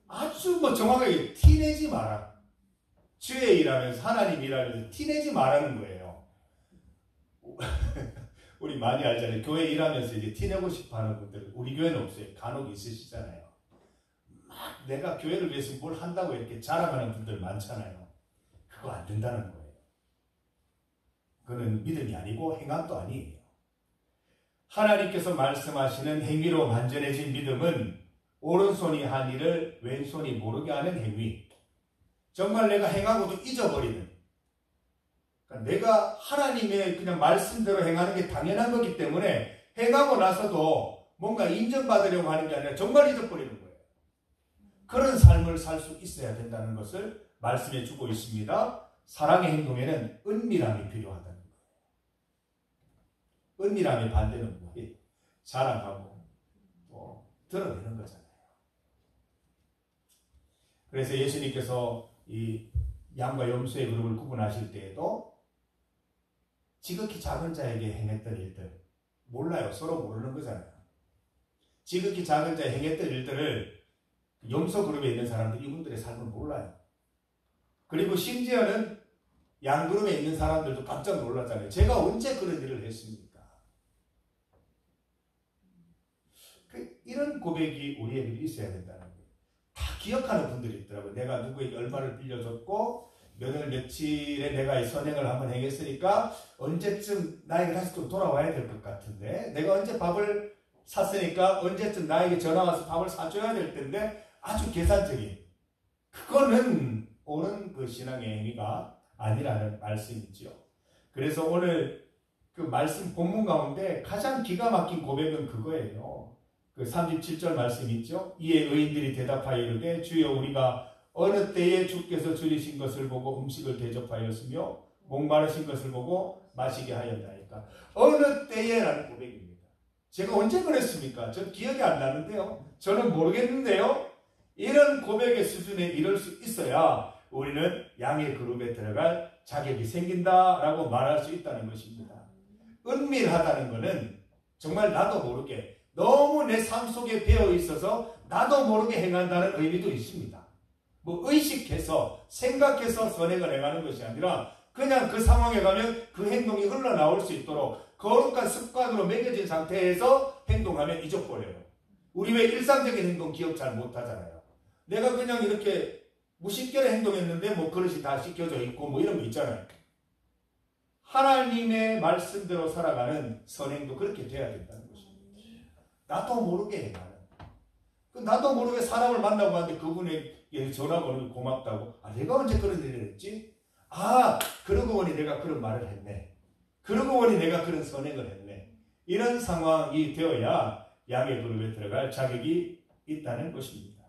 아주 정확하게 티내지 마라. 주의 일하면서, 하나님 일하면서 티내지 말라는 거예요. 우리 많이 알잖아요. 교회 일하면서 이제 티내고 싶어 하는 분들, 우리 교회는 없어요. 간혹 있으시잖아요. 막 내가 교회를 위해서 뭘 한다고 이렇게 자랑하는 분들 많잖아요. 그거 안 된다는 거예요. 그거는 믿음이 아니고 행함도 아니에요. 하나님께서 말씀하시는 행위로 완전해진 믿음은 오른손이 한 일을 왼손이 모르게 하는 행위. 정말 내가 행하고도 잊어버리는. 그러니까 내가 하나님의 그냥 말씀대로 행하는 게 당연한 거기 때문에 행하고 나서도 뭔가 인정받으려고 하는 게 아니라 정말 잊어버리는 거예요. 그런 삶을 살 수 있어야 된다는 것을 말씀해 주고 있습니다. 사랑의 행동에는 은밀함이 필요하다는 거예요. 은밀함의 반대는 뭐예요? 자랑하고 또 드러내는 거잖아요. 그래서 예수님께서 이 양과 염소의 그룹을 구분하실 때에도 지극히 작은 자에게 행했던 일들 몰라요. 서로 모르는 거잖아요. 지극히 작은 자에 행했던 일들을 염소 그룹에 있는 사람들 이분들의 삶을 몰라요. 그리고 심지어는 양 그룹에 있는 사람들도 깜짝 놀랐잖아요. 제가 언제 그런 일을 했습니까? 이런 고백이 우리에게 있어야 된다는 거예요. 다 기억하는 분들이 있더라고요. 내가 누구에게 얼마를 빌려줬고 몇 월 며칠에 내가 이 선행을 한번 행했으니까 언제쯤 나에게 다시 좀 돌아와야 될 것 같은데, 내가 언제 밥을 샀으니까 언제쯤 나에게 전화 와서 밥을 사줘야 될 텐데, 아주 계산적인, 그거는 옳은 그 신앙의 행위가 아니라는 말씀이지요. 그래서 오늘 그 말씀 본문 가운데 가장 기가 막힌 고백은 그거예요. 그 37절 말씀 있죠. 이에 의인들이 대답하여 이르되 주여 우리가 어느 때에 주께서 줄이신 것을 보고 음식을 대접하였으며 목마르신 것을 보고 마시게 하였나이까. 어느 때에라는 고백입니다. 제가 언제 그랬습니까? 전 기억이 안 나는데요. 저는 모르겠는데요. 이런 고백의 수준에 이를 수 있어야 우리는 양의 그룹에 들어갈 자격이 생긴다라고 말할 수 있다는 것입니다. 은밀하다는 것은 정말 나도 모르게 너무 내 삶 속에 배어 있어서 나도 모르게 행한다는 의미도 있습니다. 뭐 의식해서 생각해서 선행을 행하는 것이 아니라 그냥 그 상황에 가면 그 행동이 흘러나올 수 있도록 거룩한 습관으로 매겨진 상태에서 행동하면 잊어버려요. 우리 왜 일상적인 행동 기억 잘 못하잖아요. 내가 그냥 이렇게 무심결에 행동했는데 뭐 그릇이 다 씻겨져 있고 뭐 이런 거 있잖아요. 하나님의 말씀대로 살아가는 선행도 그렇게 돼야 된다는 것입니다. 나도 모르게 행하는. 나도 모르게 사람을 만나고 하는데 그분에게 전화번호 고맙다고. 아, 내가 언제 그런 일을 했지? 아, 그러고 보니 내가 그런 말을 했네. 그러고 보니 내가 그런 선행을 했네. 이런 상황이 되어야 양의 그룹에 들어갈 자격이 있다는 것입니다.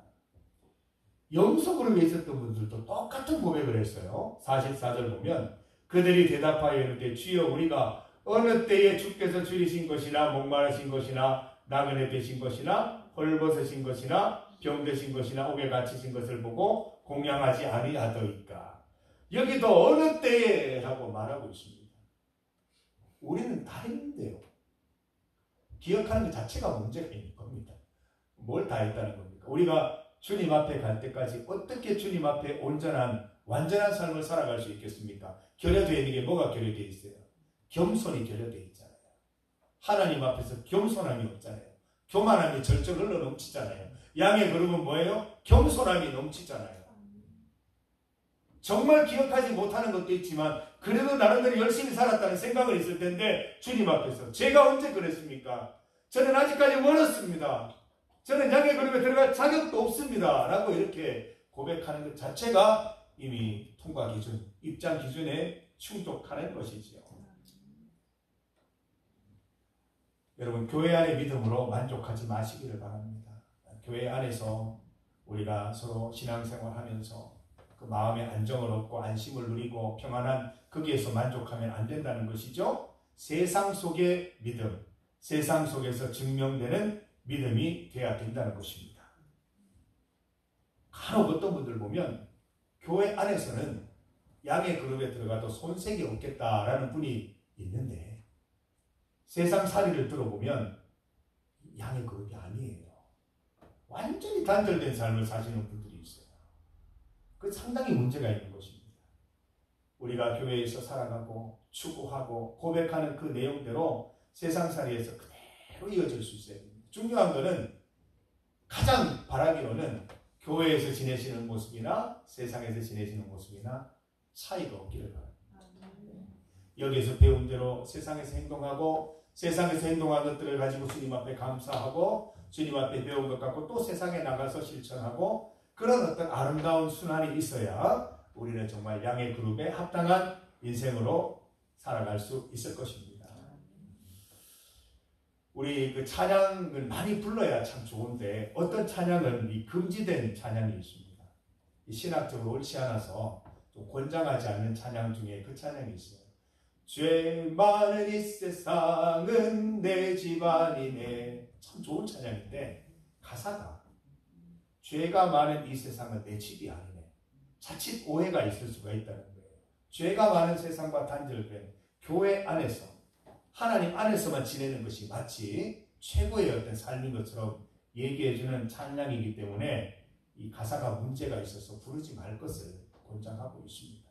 염소 그룹에 있었던 분들도 똑같은 고백을 했어요. 44절 보면 그들이 대답하여 이르되 주여 우리가 어느 때에 주께서 줄이신 것이나 목마르신 것이나 나그네 되신 것이나 헐벗으신 것이나 병드신 것이나 옥에 갇히신 것을 보고 공양하지 아니하더이까. 여기도 어느 때에 라고 말하고 있습니다. 우리는 다 했는데요. 기억하는 것 자체가 문제가 있는 겁니다. 뭘 다 했다는 겁니까? 우리가 주님 앞에 갈 때까지 어떻게 주님 앞에 온전한 완전한 삶을 살아갈 수 있겠습니까? 결여되어 있는 게 뭐가 결여되어 있어요? 겸손이 결여되어 있잖아요. 하나님 앞에서 겸손함이 없잖아요. 교만함이 절정 흘러 넘치잖아요. 양의 그룹은 뭐예요? 겸손함이 넘치잖아요. 정말 기억하지 못하는 것도 있지만 그래도 나름대로 열심히 살았다는 생각은 있을 텐데 주님 앞에서 제가 언제 그랬습니까? 저는 아직까지 멀었습니다. 저는 양의 그룹에 들어갈 자격도 없습니다. 라고 이렇게 고백하는 것 자체가 이미 통과 기준, 입장 기준에 충족하는 것이지요. 여러분, 교회 안의 믿음으로 만족하지 마시기를 바랍니다. 교회 안에서 우리가 서로 신앙생활하면서 그 마음의 안정을 얻고 안심을 누리고 평안한 거기에서 만족하면 안 된다는 것이죠. 세상 속의 믿음, 세상 속에서 증명되는 믿음이 돼야 된다는 것입니다. 간혹 어떤 분들 보면 교회 안에서는 양의 그룹에 들어가도 손색이 없겠다라는 분이 있는데 세상 살이를 들어보면 양의 그룹이 아니에요. 완전히 단절된 삶을 사시는 분들이 있어요. 그 상당히 문제가 있는 것입니다. 우리가 교회에서 살아가고 추구하고 고백하는 그 내용대로 세상살이에서 그대로 이어질 수 있어야 됩니다. 중요한 것은 가장 바라기로는 교회에서 지내시는 모습이나 세상에서 지내시는 모습이나 차이가 없기를 바랍니다. 여기에서 배운 대로 세상에서 행동하고 세상에서 행동한 것들을 가지고 주님 앞에 감사하고 주님 앞에 배운 것 갖고 또 세상에 나가서 실천하고 그런 어떤 아름다운 순환이 있어야 우리는 정말 양의 그룹에 합당한 인생으로 살아갈 수 있을 것입니다. 우리 그 찬양을 많이 불러야 참 좋은데 어떤 찬양은 이 금지된 찬양이 있습니다. 이 신학적으로 옳지 않아서 좀 권장하지 않는 찬양 중에 그 찬양이 있어요. 죄 많은 이 세상은 내 집안이네. 참 좋은 찬양인데 가사가 죄가 많은 이 세상은 내 집이 아니네. 자칫 오해가 있을 수가 있다는 거예요. 죄가 많은 세상과 단절된 교회 안에서 하나님 안에서만 지내는 것이 마치 최고의 어떤 삶인 것처럼 얘기해주는 찬양이기 때문에 이 가사가 문제가 있어서 부르지 말 것을 권장하고 있습니다.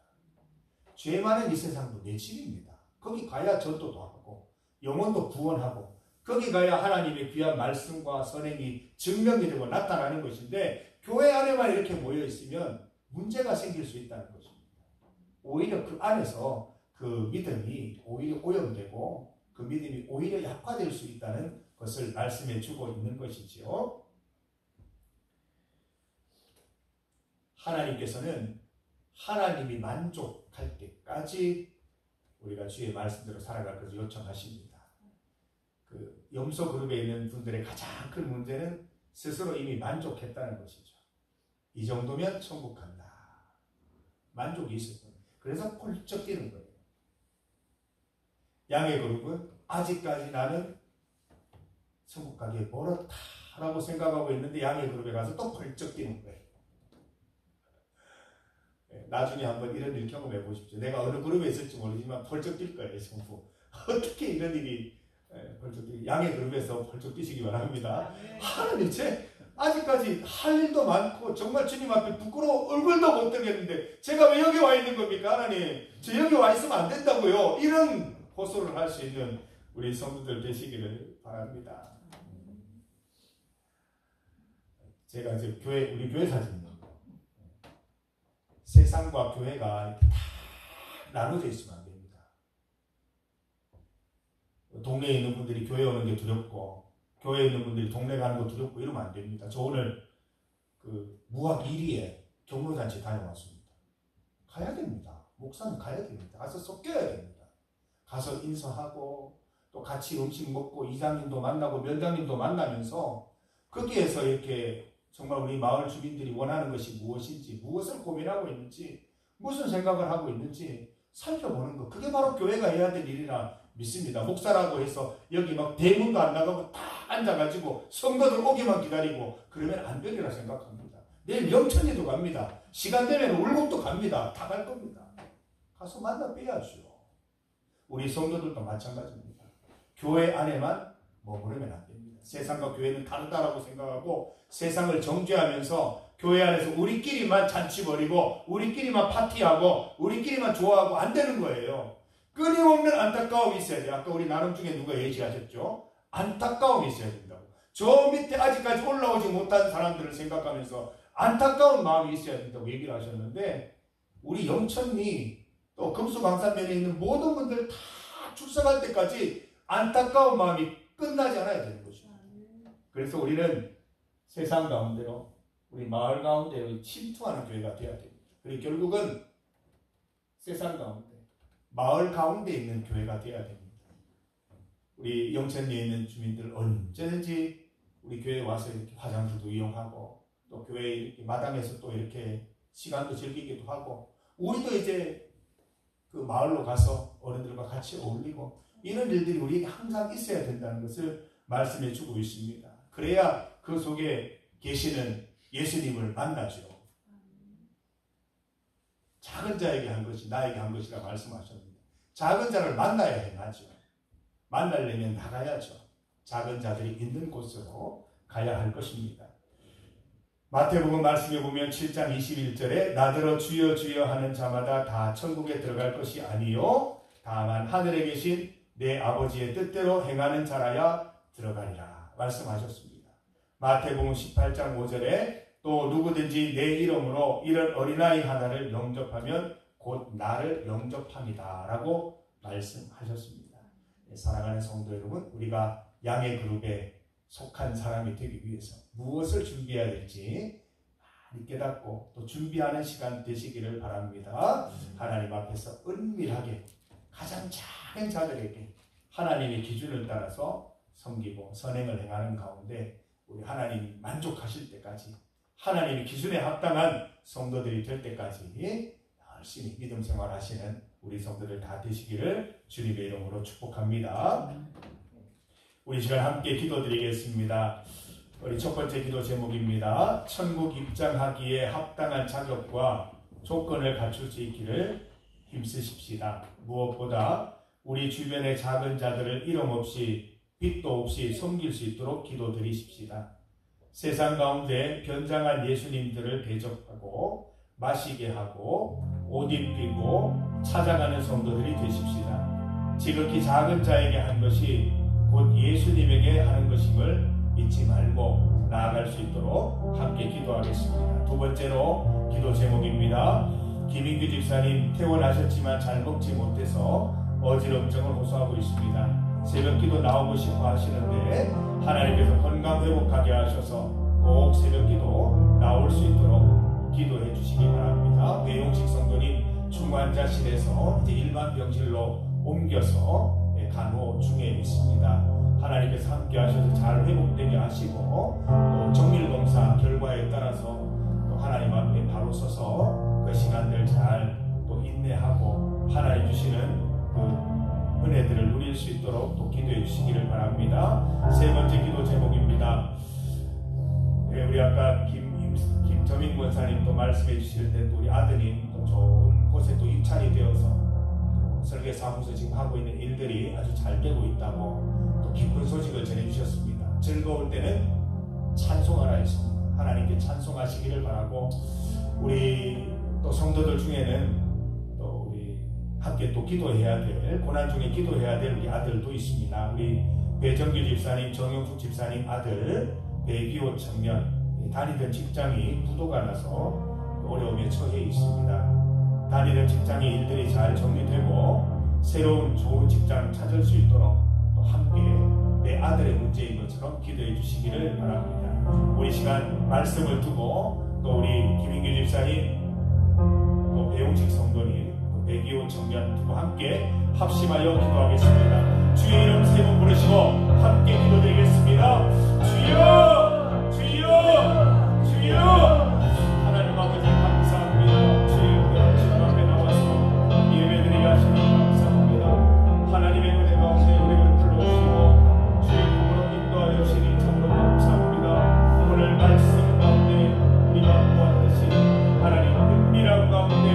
죄 많은 이 세상도 내 집입니다. 거기 가야 전도도 하고 영혼도 구원하고 거기 가야 하나님의 귀한 말씀과 선행이 증명이 되고 나타나는 것인데 교회 안에만 이렇게 모여 있으면 문제가 생길 수 있다는 것입니다. 오히려 그 안에서 그 믿음이 오히려 오염되고 그 믿음이 오히려 약화될 수 있다는 것을 말씀해 주고 있는 것이지요. 하나님께서는 하나님이 만족할 때까지 우리가 주의 말씀대로 살아갈 것을 요청하십니다. 그 염소 그룹에 있는 분들의 가장 큰 문제는 스스로 이미 만족했다는 것이죠. 이 정도면 천국 간다. 만족이 있었던 거예요. 그래서 펄쩍 뛰는 거예요. 양의 그룹은 아직까지 나는 천국 가기에 멀었다라고 생각하고 있는데 양의 그룹에 가서 또 펄쩍 뛰는 거예요. 나중에 한번 이런 일 경험해 보십시오. 내가 어느 그룹에 있을지 모르지만 펄쩍 뛸 거예요. 전부. 어떻게 이런 일이 펄쩍 뛰기, 양의 그룹에서 펄쩍 뛰시기 바랍니다. 하나님, 아직까지 할 일도 많고 정말 주님 앞에 부끄러워 얼굴도 못 들겠는데 제가 왜 여기 와 있는 겁니까? 하나님, 저 여기 와 있으면 안 된다고요. 이런 호소를 할 수 있는 우리 성도들 되시기를 바랍니다. 제가 이제 우리 교회 사진입니다. 세상과 교회가 이렇게 다 나눠져 있으면 안 됩니다. 동네에 있는 분들이 교회 오는 게 두렵고 교회에 있는 분들이 동네 가는 거 두렵고 이러면 안 됩니다. 저 오늘 그 무학 1위에 경로잔치 다녀왔습니다. 가야 됩니다. 목사는 가야 됩니다. 가서 섞여야 됩니다. 가서 인사하고 또 같이 음식 먹고 이장님도 만나고 면장님도 만나면서 거기에서 이렇게 정말 우리 마을 주민들이 원하는 것이 무엇인지, 무엇을 고민하고 있는지, 무슨 생각을 하고 있는지 살펴보는 것. 그게 바로 교회가 해야 될 일이라 믿습니다. 목사라고 해서 여기 막 대문도 안 나가고 다 앉아가지고 성도들 오기만 기다리고 그러면 안 되리라 생각합니다. 내일 영천리도 갑니다. 시간 되면 울곡도 갑니다. 다 갈 겁니다. 가서 만나 뵈야죠. 우리 성도들도 마찬가지입니다. 교회 안에만 머무르면 안 됩니다. 세상과 교회는 다르다라고 생각하고 세상을 정죄하면서 교회 안에서 우리끼리만 잔치 벌이고 우리끼리만 파티하고 우리끼리만 좋아하고 안 되는 거예요. 끊임없는 안타까움이 있어야 돼요. 아까 우리 나눔 중에 누가 예시하셨죠? 안타까움이 있어야 된다고. 저 밑에 아직까지 올라오지 못한 사람들을 생각하면서 안타까운 마음이 있어야 된다고 얘기를 하셨는데 우리 영천리 또 금수강산면에 있는 모든 분들 다 출석할 때까지 안타까운 마음이 끝나지 않아야 되는 것입니다. 그래서 우리는 세상 가운데로 우리 마을 가운데로 침투하는 교회가 되어야 됩니다. 그리고 결국은 세상 가운데 마을 가운데 있는 교회가 되어야 됩니다. 우리 영천리에 있는 주민들 언제든지 우리 교회에 와서 이렇게 화장실도 이용하고 또 교회 이렇게 마당에서 또 이렇게 시간도 즐기기도 하고 우리도 이제 그 마을로 가서 어른들과 같이 어울리고 이런 일들이 우리에게 항상 있어야 된다는 것을 말씀해 주고 있습니다. 그래야 그 속에 계시는 예수님을 만나죠. 작은 자에게 한 것이 나에게 한 것이라 말씀하셨는데 작은 자를 만나야 해나죠. 만나려면 나가야죠. 작은 자들이 있는 곳으로 가야 할 것입니다. 마태복음 말씀에 보면 7장 21절에 나더러 주여 주여 하는 자마다 다 천국에 들어갈 것이 아니요 다만 하늘에 계신 내 아버지의 뜻대로 행하는 자라야 들어가리라 말씀하셨습니다. 마태복음 18장 5절에 또 누구든지 내 이름으로 이런 어린아이 하나를 영접하면 곧 나를 영접함이다 라고 말씀하셨습니다. 사랑하는 성도 여러분, 우리가 양의 그룹에 속한 사람이 되기 위해서 무엇을 준비해야 될지 많이 깨닫고 또 준비하는 시간 되시기를 바랍니다. 하나님 앞에서 은밀하게 가장 작은 자들에게 하나님의 기준을 따라서 섬기고 선행을 행하는 가운데 우리 하나님이 만족하실 때까지 하나님의 기준에 합당한 성도들이 될 때까지 열심히 믿음 생활하시는 우리 성도들 다 되시기를 주님의 이름으로 축복합니다. 우리 시간 함께 기도드리겠습니다. 우리 첫 번째 기도 제목입니다. 천국 입장하기에 합당한 자격과 조건을 갖출 수 있기를 힘쓰십시다. 무엇보다 우리 주변의 작은 자들을 이름 없이 빛도 없이 섬길 수 있도록 기도드리십시다. 세상 가운데 변장한 예수님들을 대접하고 마시게 하고 옷 입히고 찾아가는 성도들이 되십시다. 지극히 작은 자에게 한 것이 곧 예수님에게 하는 것임을 잊지 말고 나아갈 수 있도록 함께 기도하겠습니다. 두 번째로 기도 제목입니다. 김인규 집사님 퇴원하셨지만 잘 먹지 못해서 어지럼증을 호소하고 있습니다. 새벽기도 나오고 싶어 하시는데 하나님께서 건강 회복하게 하셔서 꼭 새벽기도 나올 수 있도록 기도해 주시기 바랍니다. 배용식 성도님 중환자실에서 이제 일반 병실로 옮겨서 간호 중에 있습니다. 하나님께서 함께 하셔서 잘 회복되게 하시고 또 정밀검사 결과에 따라서 또 하나님 앞에 바로 서서 그 시간들 잘 또 인내하고 하나님 주시는 그 은혜들을 누릴 수 있도록 또 기도해 주시기를 바랍니다. 세 번째 기도 제목입니다. 우리 아까 김점인 권사님 또 말씀해 주실 때 또 우리 아드님 또 좋은 곳에 또 입찰이 되어서 설계사무소 지금 하고 있는 일들이 아주 잘 되고 있다고 또 기쁜 소식을 전해주셨습니다. 즐거울 때는 찬송하라 했습니다. 하나님께 찬송하시기를 바라고 우리 또 성도들 중에는 또 우리 함께 또 기도해야 될 고난 중에 기도해야 될 우리 아들도 있습니다. 우리 배정규 집사님, 정영숙 집사님 아들 배기호 청년 다니던 직장이 부도가 나서 어려움에 처해 있습니다. 다니던 직장의 일들이 잘 정리되고 새로운 좋은 직장 찾을 수 있도록 또 함께 내 아들의 문제인 것처럼 기도해 주시기를 바랍니다. 우리 시간 말씀을 두고 또 우리 김인규 집사님 또 배용식 성도님 또 배기호 청년 두고 함께 합심하여 기도하겠습니다. 주의 이름 세 번 부르시고 함께 기도드리겠습니다. 주여 주여 주여. 하나님 아버지 감사합니다. 주의 주님 앞에 나와서 예배드리게 하시니 감사합니다. 하나님의 은혜 가운데 우리를 불러주시고 주의 품으로 인도하여 주시니 참으로 감사합니다. 오늘 말씀 가운데 우리가 보았듯이 하나님 은밀한 가운데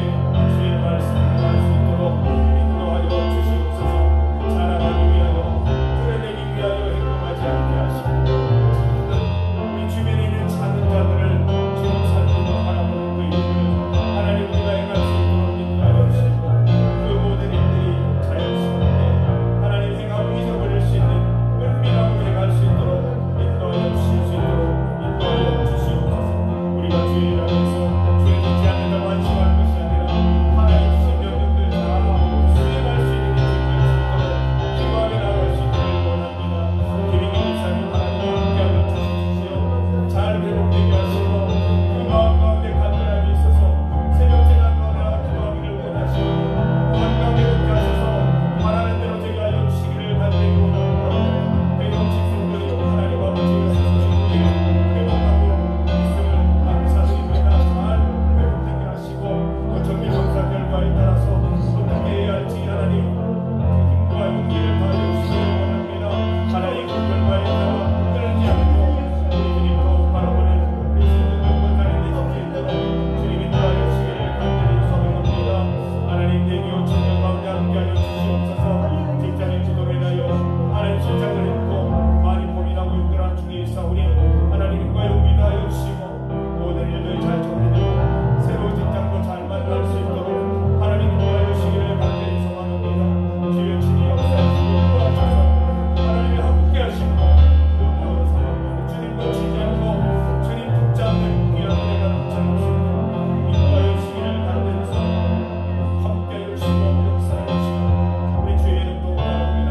주의 말씀을 구할 수 있도록 인도하여 주시옵소서. 자라가기 위하여 드러내기 위하여 행동하지 않게 하시고 우리 주변에 있는 작은 자들을 주님 살피고 바라보는 그 일들을 하나님 우리가 행할 수 있도록 인도하여 주시고 그 모든 일들이 자연스럽게 하나님 행하고 잊어버릴 수 있는 은밀함으로 행할 수 있도록 인도하여 주실 수 있도록 인도하여 주시옵소서. 우리가 주의 일 안에서 주의 잊지 않는다고 안심할 것이 아니라 하나님 주신 명령들 다 수행할 수 있는 인생이 될 수 있도록 기도하며 나아갈 수 있기를 원합니다. 김인규 목사님 하나님 함께하여 주십시오. 잘 회복되게 하시고 그 마음 가운데 간절함이 있어서 새벽 재단 가운데 기도하기를 원하시고 건강 회복케 하셔서 바라는 대로 되게 하여 주시기를 간절히 원합니다. 배용식 성도님 하나님 아버지의 스스로에게 회복하고 있음을 감사드립니다. 잘 회복되게 하시고 또 정밀검사 결과에 따라서 어떻게 해야 할지 하나님 힘과 용기를 더하여 주시기를 원합니다. 하나님 그 결과에 따라 떨지 않고 우리들이 더욱 바라보는 우리 신동국 권사님 되실 수 있도록 주님 인도하여 주시기를 간절히 소망합니다. 하나님 대기호 청년 가운데 함께하여 주시옵소서. 직장에 주도해나여 하나님 실장을 입고 많이 고민하고 힘들어한 중에 있사오니 하나님 힘과 용기 다하여 주시고 모든 일들이 잘 정리되고 새로운 직장도 잘 만날 수 있도록 하나님 인도하여 주시기를 간절히 소망합니다. 주여 친히 역사하시고 도와주셔서 하나님이 함께 하시고 주님과 치지 않고 주님 붙잡는 귀한 은혜가 붙잡으시고 인도하여 주시기를 간절히 소망합니다. 함께하여 주시고 역사하여 주시고 우리 주의 이름도 바랍니다.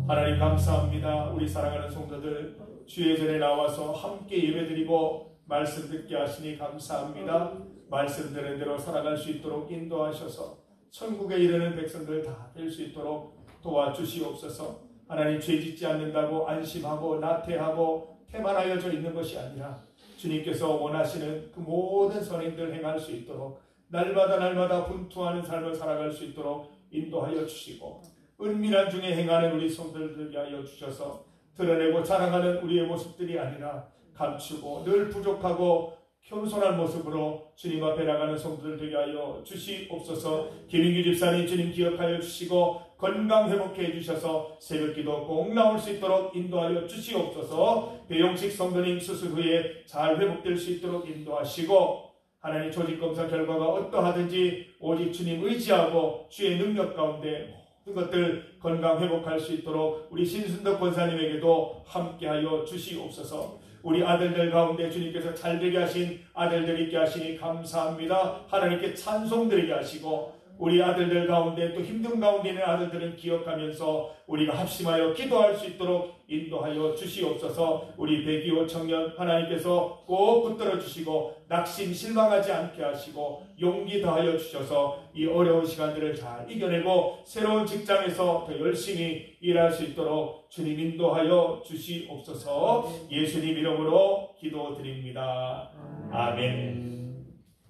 하나님 감사합니다. 우리 사랑하는 성도들 주의 전에 나와서 함께 예배드리고 말씀 듣게 하시니 감사합니다. 말씀 드는 대로 살아갈 수 있도록 인도하셔서 천국에 이르는 백성들 다 될 수 있도록 도와주시옵소서. 하나님 죄 짓지 않는다고 안심하고 나태하고 태만하여져 있는 것이 아니라 주님께서 원하시는 그 모든 선행들 행할 수 있도록 날마다 분투하는 삶을 살아갈 수 있도록 인도하여 주시고 은밀한 중에 행하는 우리 성도들을 위하여 주셔서 드러내고 자랑하는 우리의 모습들이 아니라 감추고 늘 부족하고 겸손한 모습으로 주님 앞에 나가는 성도들 되게 하여 주시옵소서. 김인규 집사님 주님 기억하여 주시고 건강 회복해 주셔서 새벽기도 꼭 나올 수 있도록 인도하여 주시옵소서. 배용식 성도님 수술 후에 잘 회복될 수 있도록 인도하시고 하나님 조직검사 결과가 어떠하든지 오직 주님 의지하고 주의 능력 가운데 모든 것들 건강 회복할 수 있도록 우리 신순덕 권사님에게도 함께하여 주시옵소서. 우리 아들들 가운데 주님께서 잘되게 하신 아들들 있게 하시니 감사합니다. 하나님께 찬송드리게 하시고 우리 아들들 가운데 또 힘든 가운데 있는 아들들은 기억하면서 우리가 합심하여 기도할 수 있도록 인도하여 주시옵소서. 우리 백이호 청년 하나님께서 꼭 붙들어 주시고 낙심 실망하지 않게 하시고 용기 더하여 주셔서 이 어려운 시간들을 잘 이겨내고 새로운 직장에서 더 열심히 일할 수 있도록 주님 인도하여 주시옵소서. 예수님 이름으로 기도드립니다. 아멘.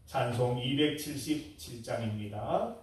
찬송 277장입니다.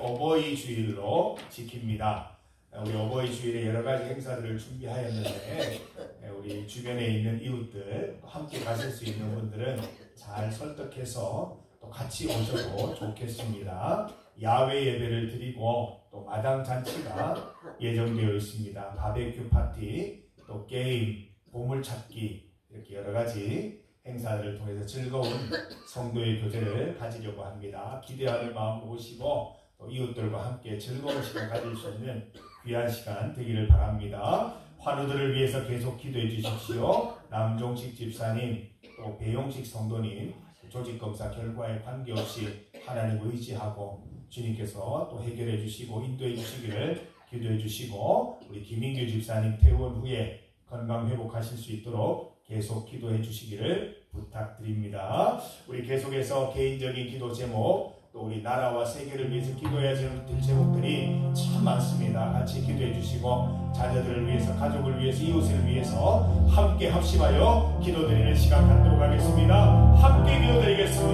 어버이 주일로 지킵니다. 우리 어버이 주일에 여러 가지 행사들을 준비하였는데 우리 주변에 있는 이웃들 함께 가실 수 있는 분들은 잘 설득해서 또 같이 오셔도 좋겠습니다. 야외 예배를 드리고 또 마당 잔치가 예정되어 있습니다. 바베큐 파티, 또 게임, 보물찾기 이렇게 여러 가지 행사들을 통해서 즐거운 성도의 교제를 가지려고 합니다. 기대하는 마음으로 오시고 또 이웃들과 함께 즐거운 시간 가질 수 있는 귀한 시간 되기를 바랍니다. 환우들을 위해서 계속 기도해 주십시오. 남종식 집사님, 또 배용식 성도님 조직검사 결과에 관계없이 하나님을 의지하고 주님께서 또 해결해 주시고 인도해 주시기를 기도해 주시고, 우리 김인규 집사님 퇴원 후에 건강 회복하실 수 있도록 계속 기도해 주시기를 부탁드립니다. 우리 계속해서 개인적인 기도 제목, 또 우리 나라와 세계를 위해서 기도해야 될 제목들이 참 많습니다. 같이 기도해 주시고 자녀들을 위해서, 가족을 위해서, 이웃을 위해서 함께 합심하여 기도드리는 시간 갖도록 하겠습니다. 함께 기도드리겠습니다.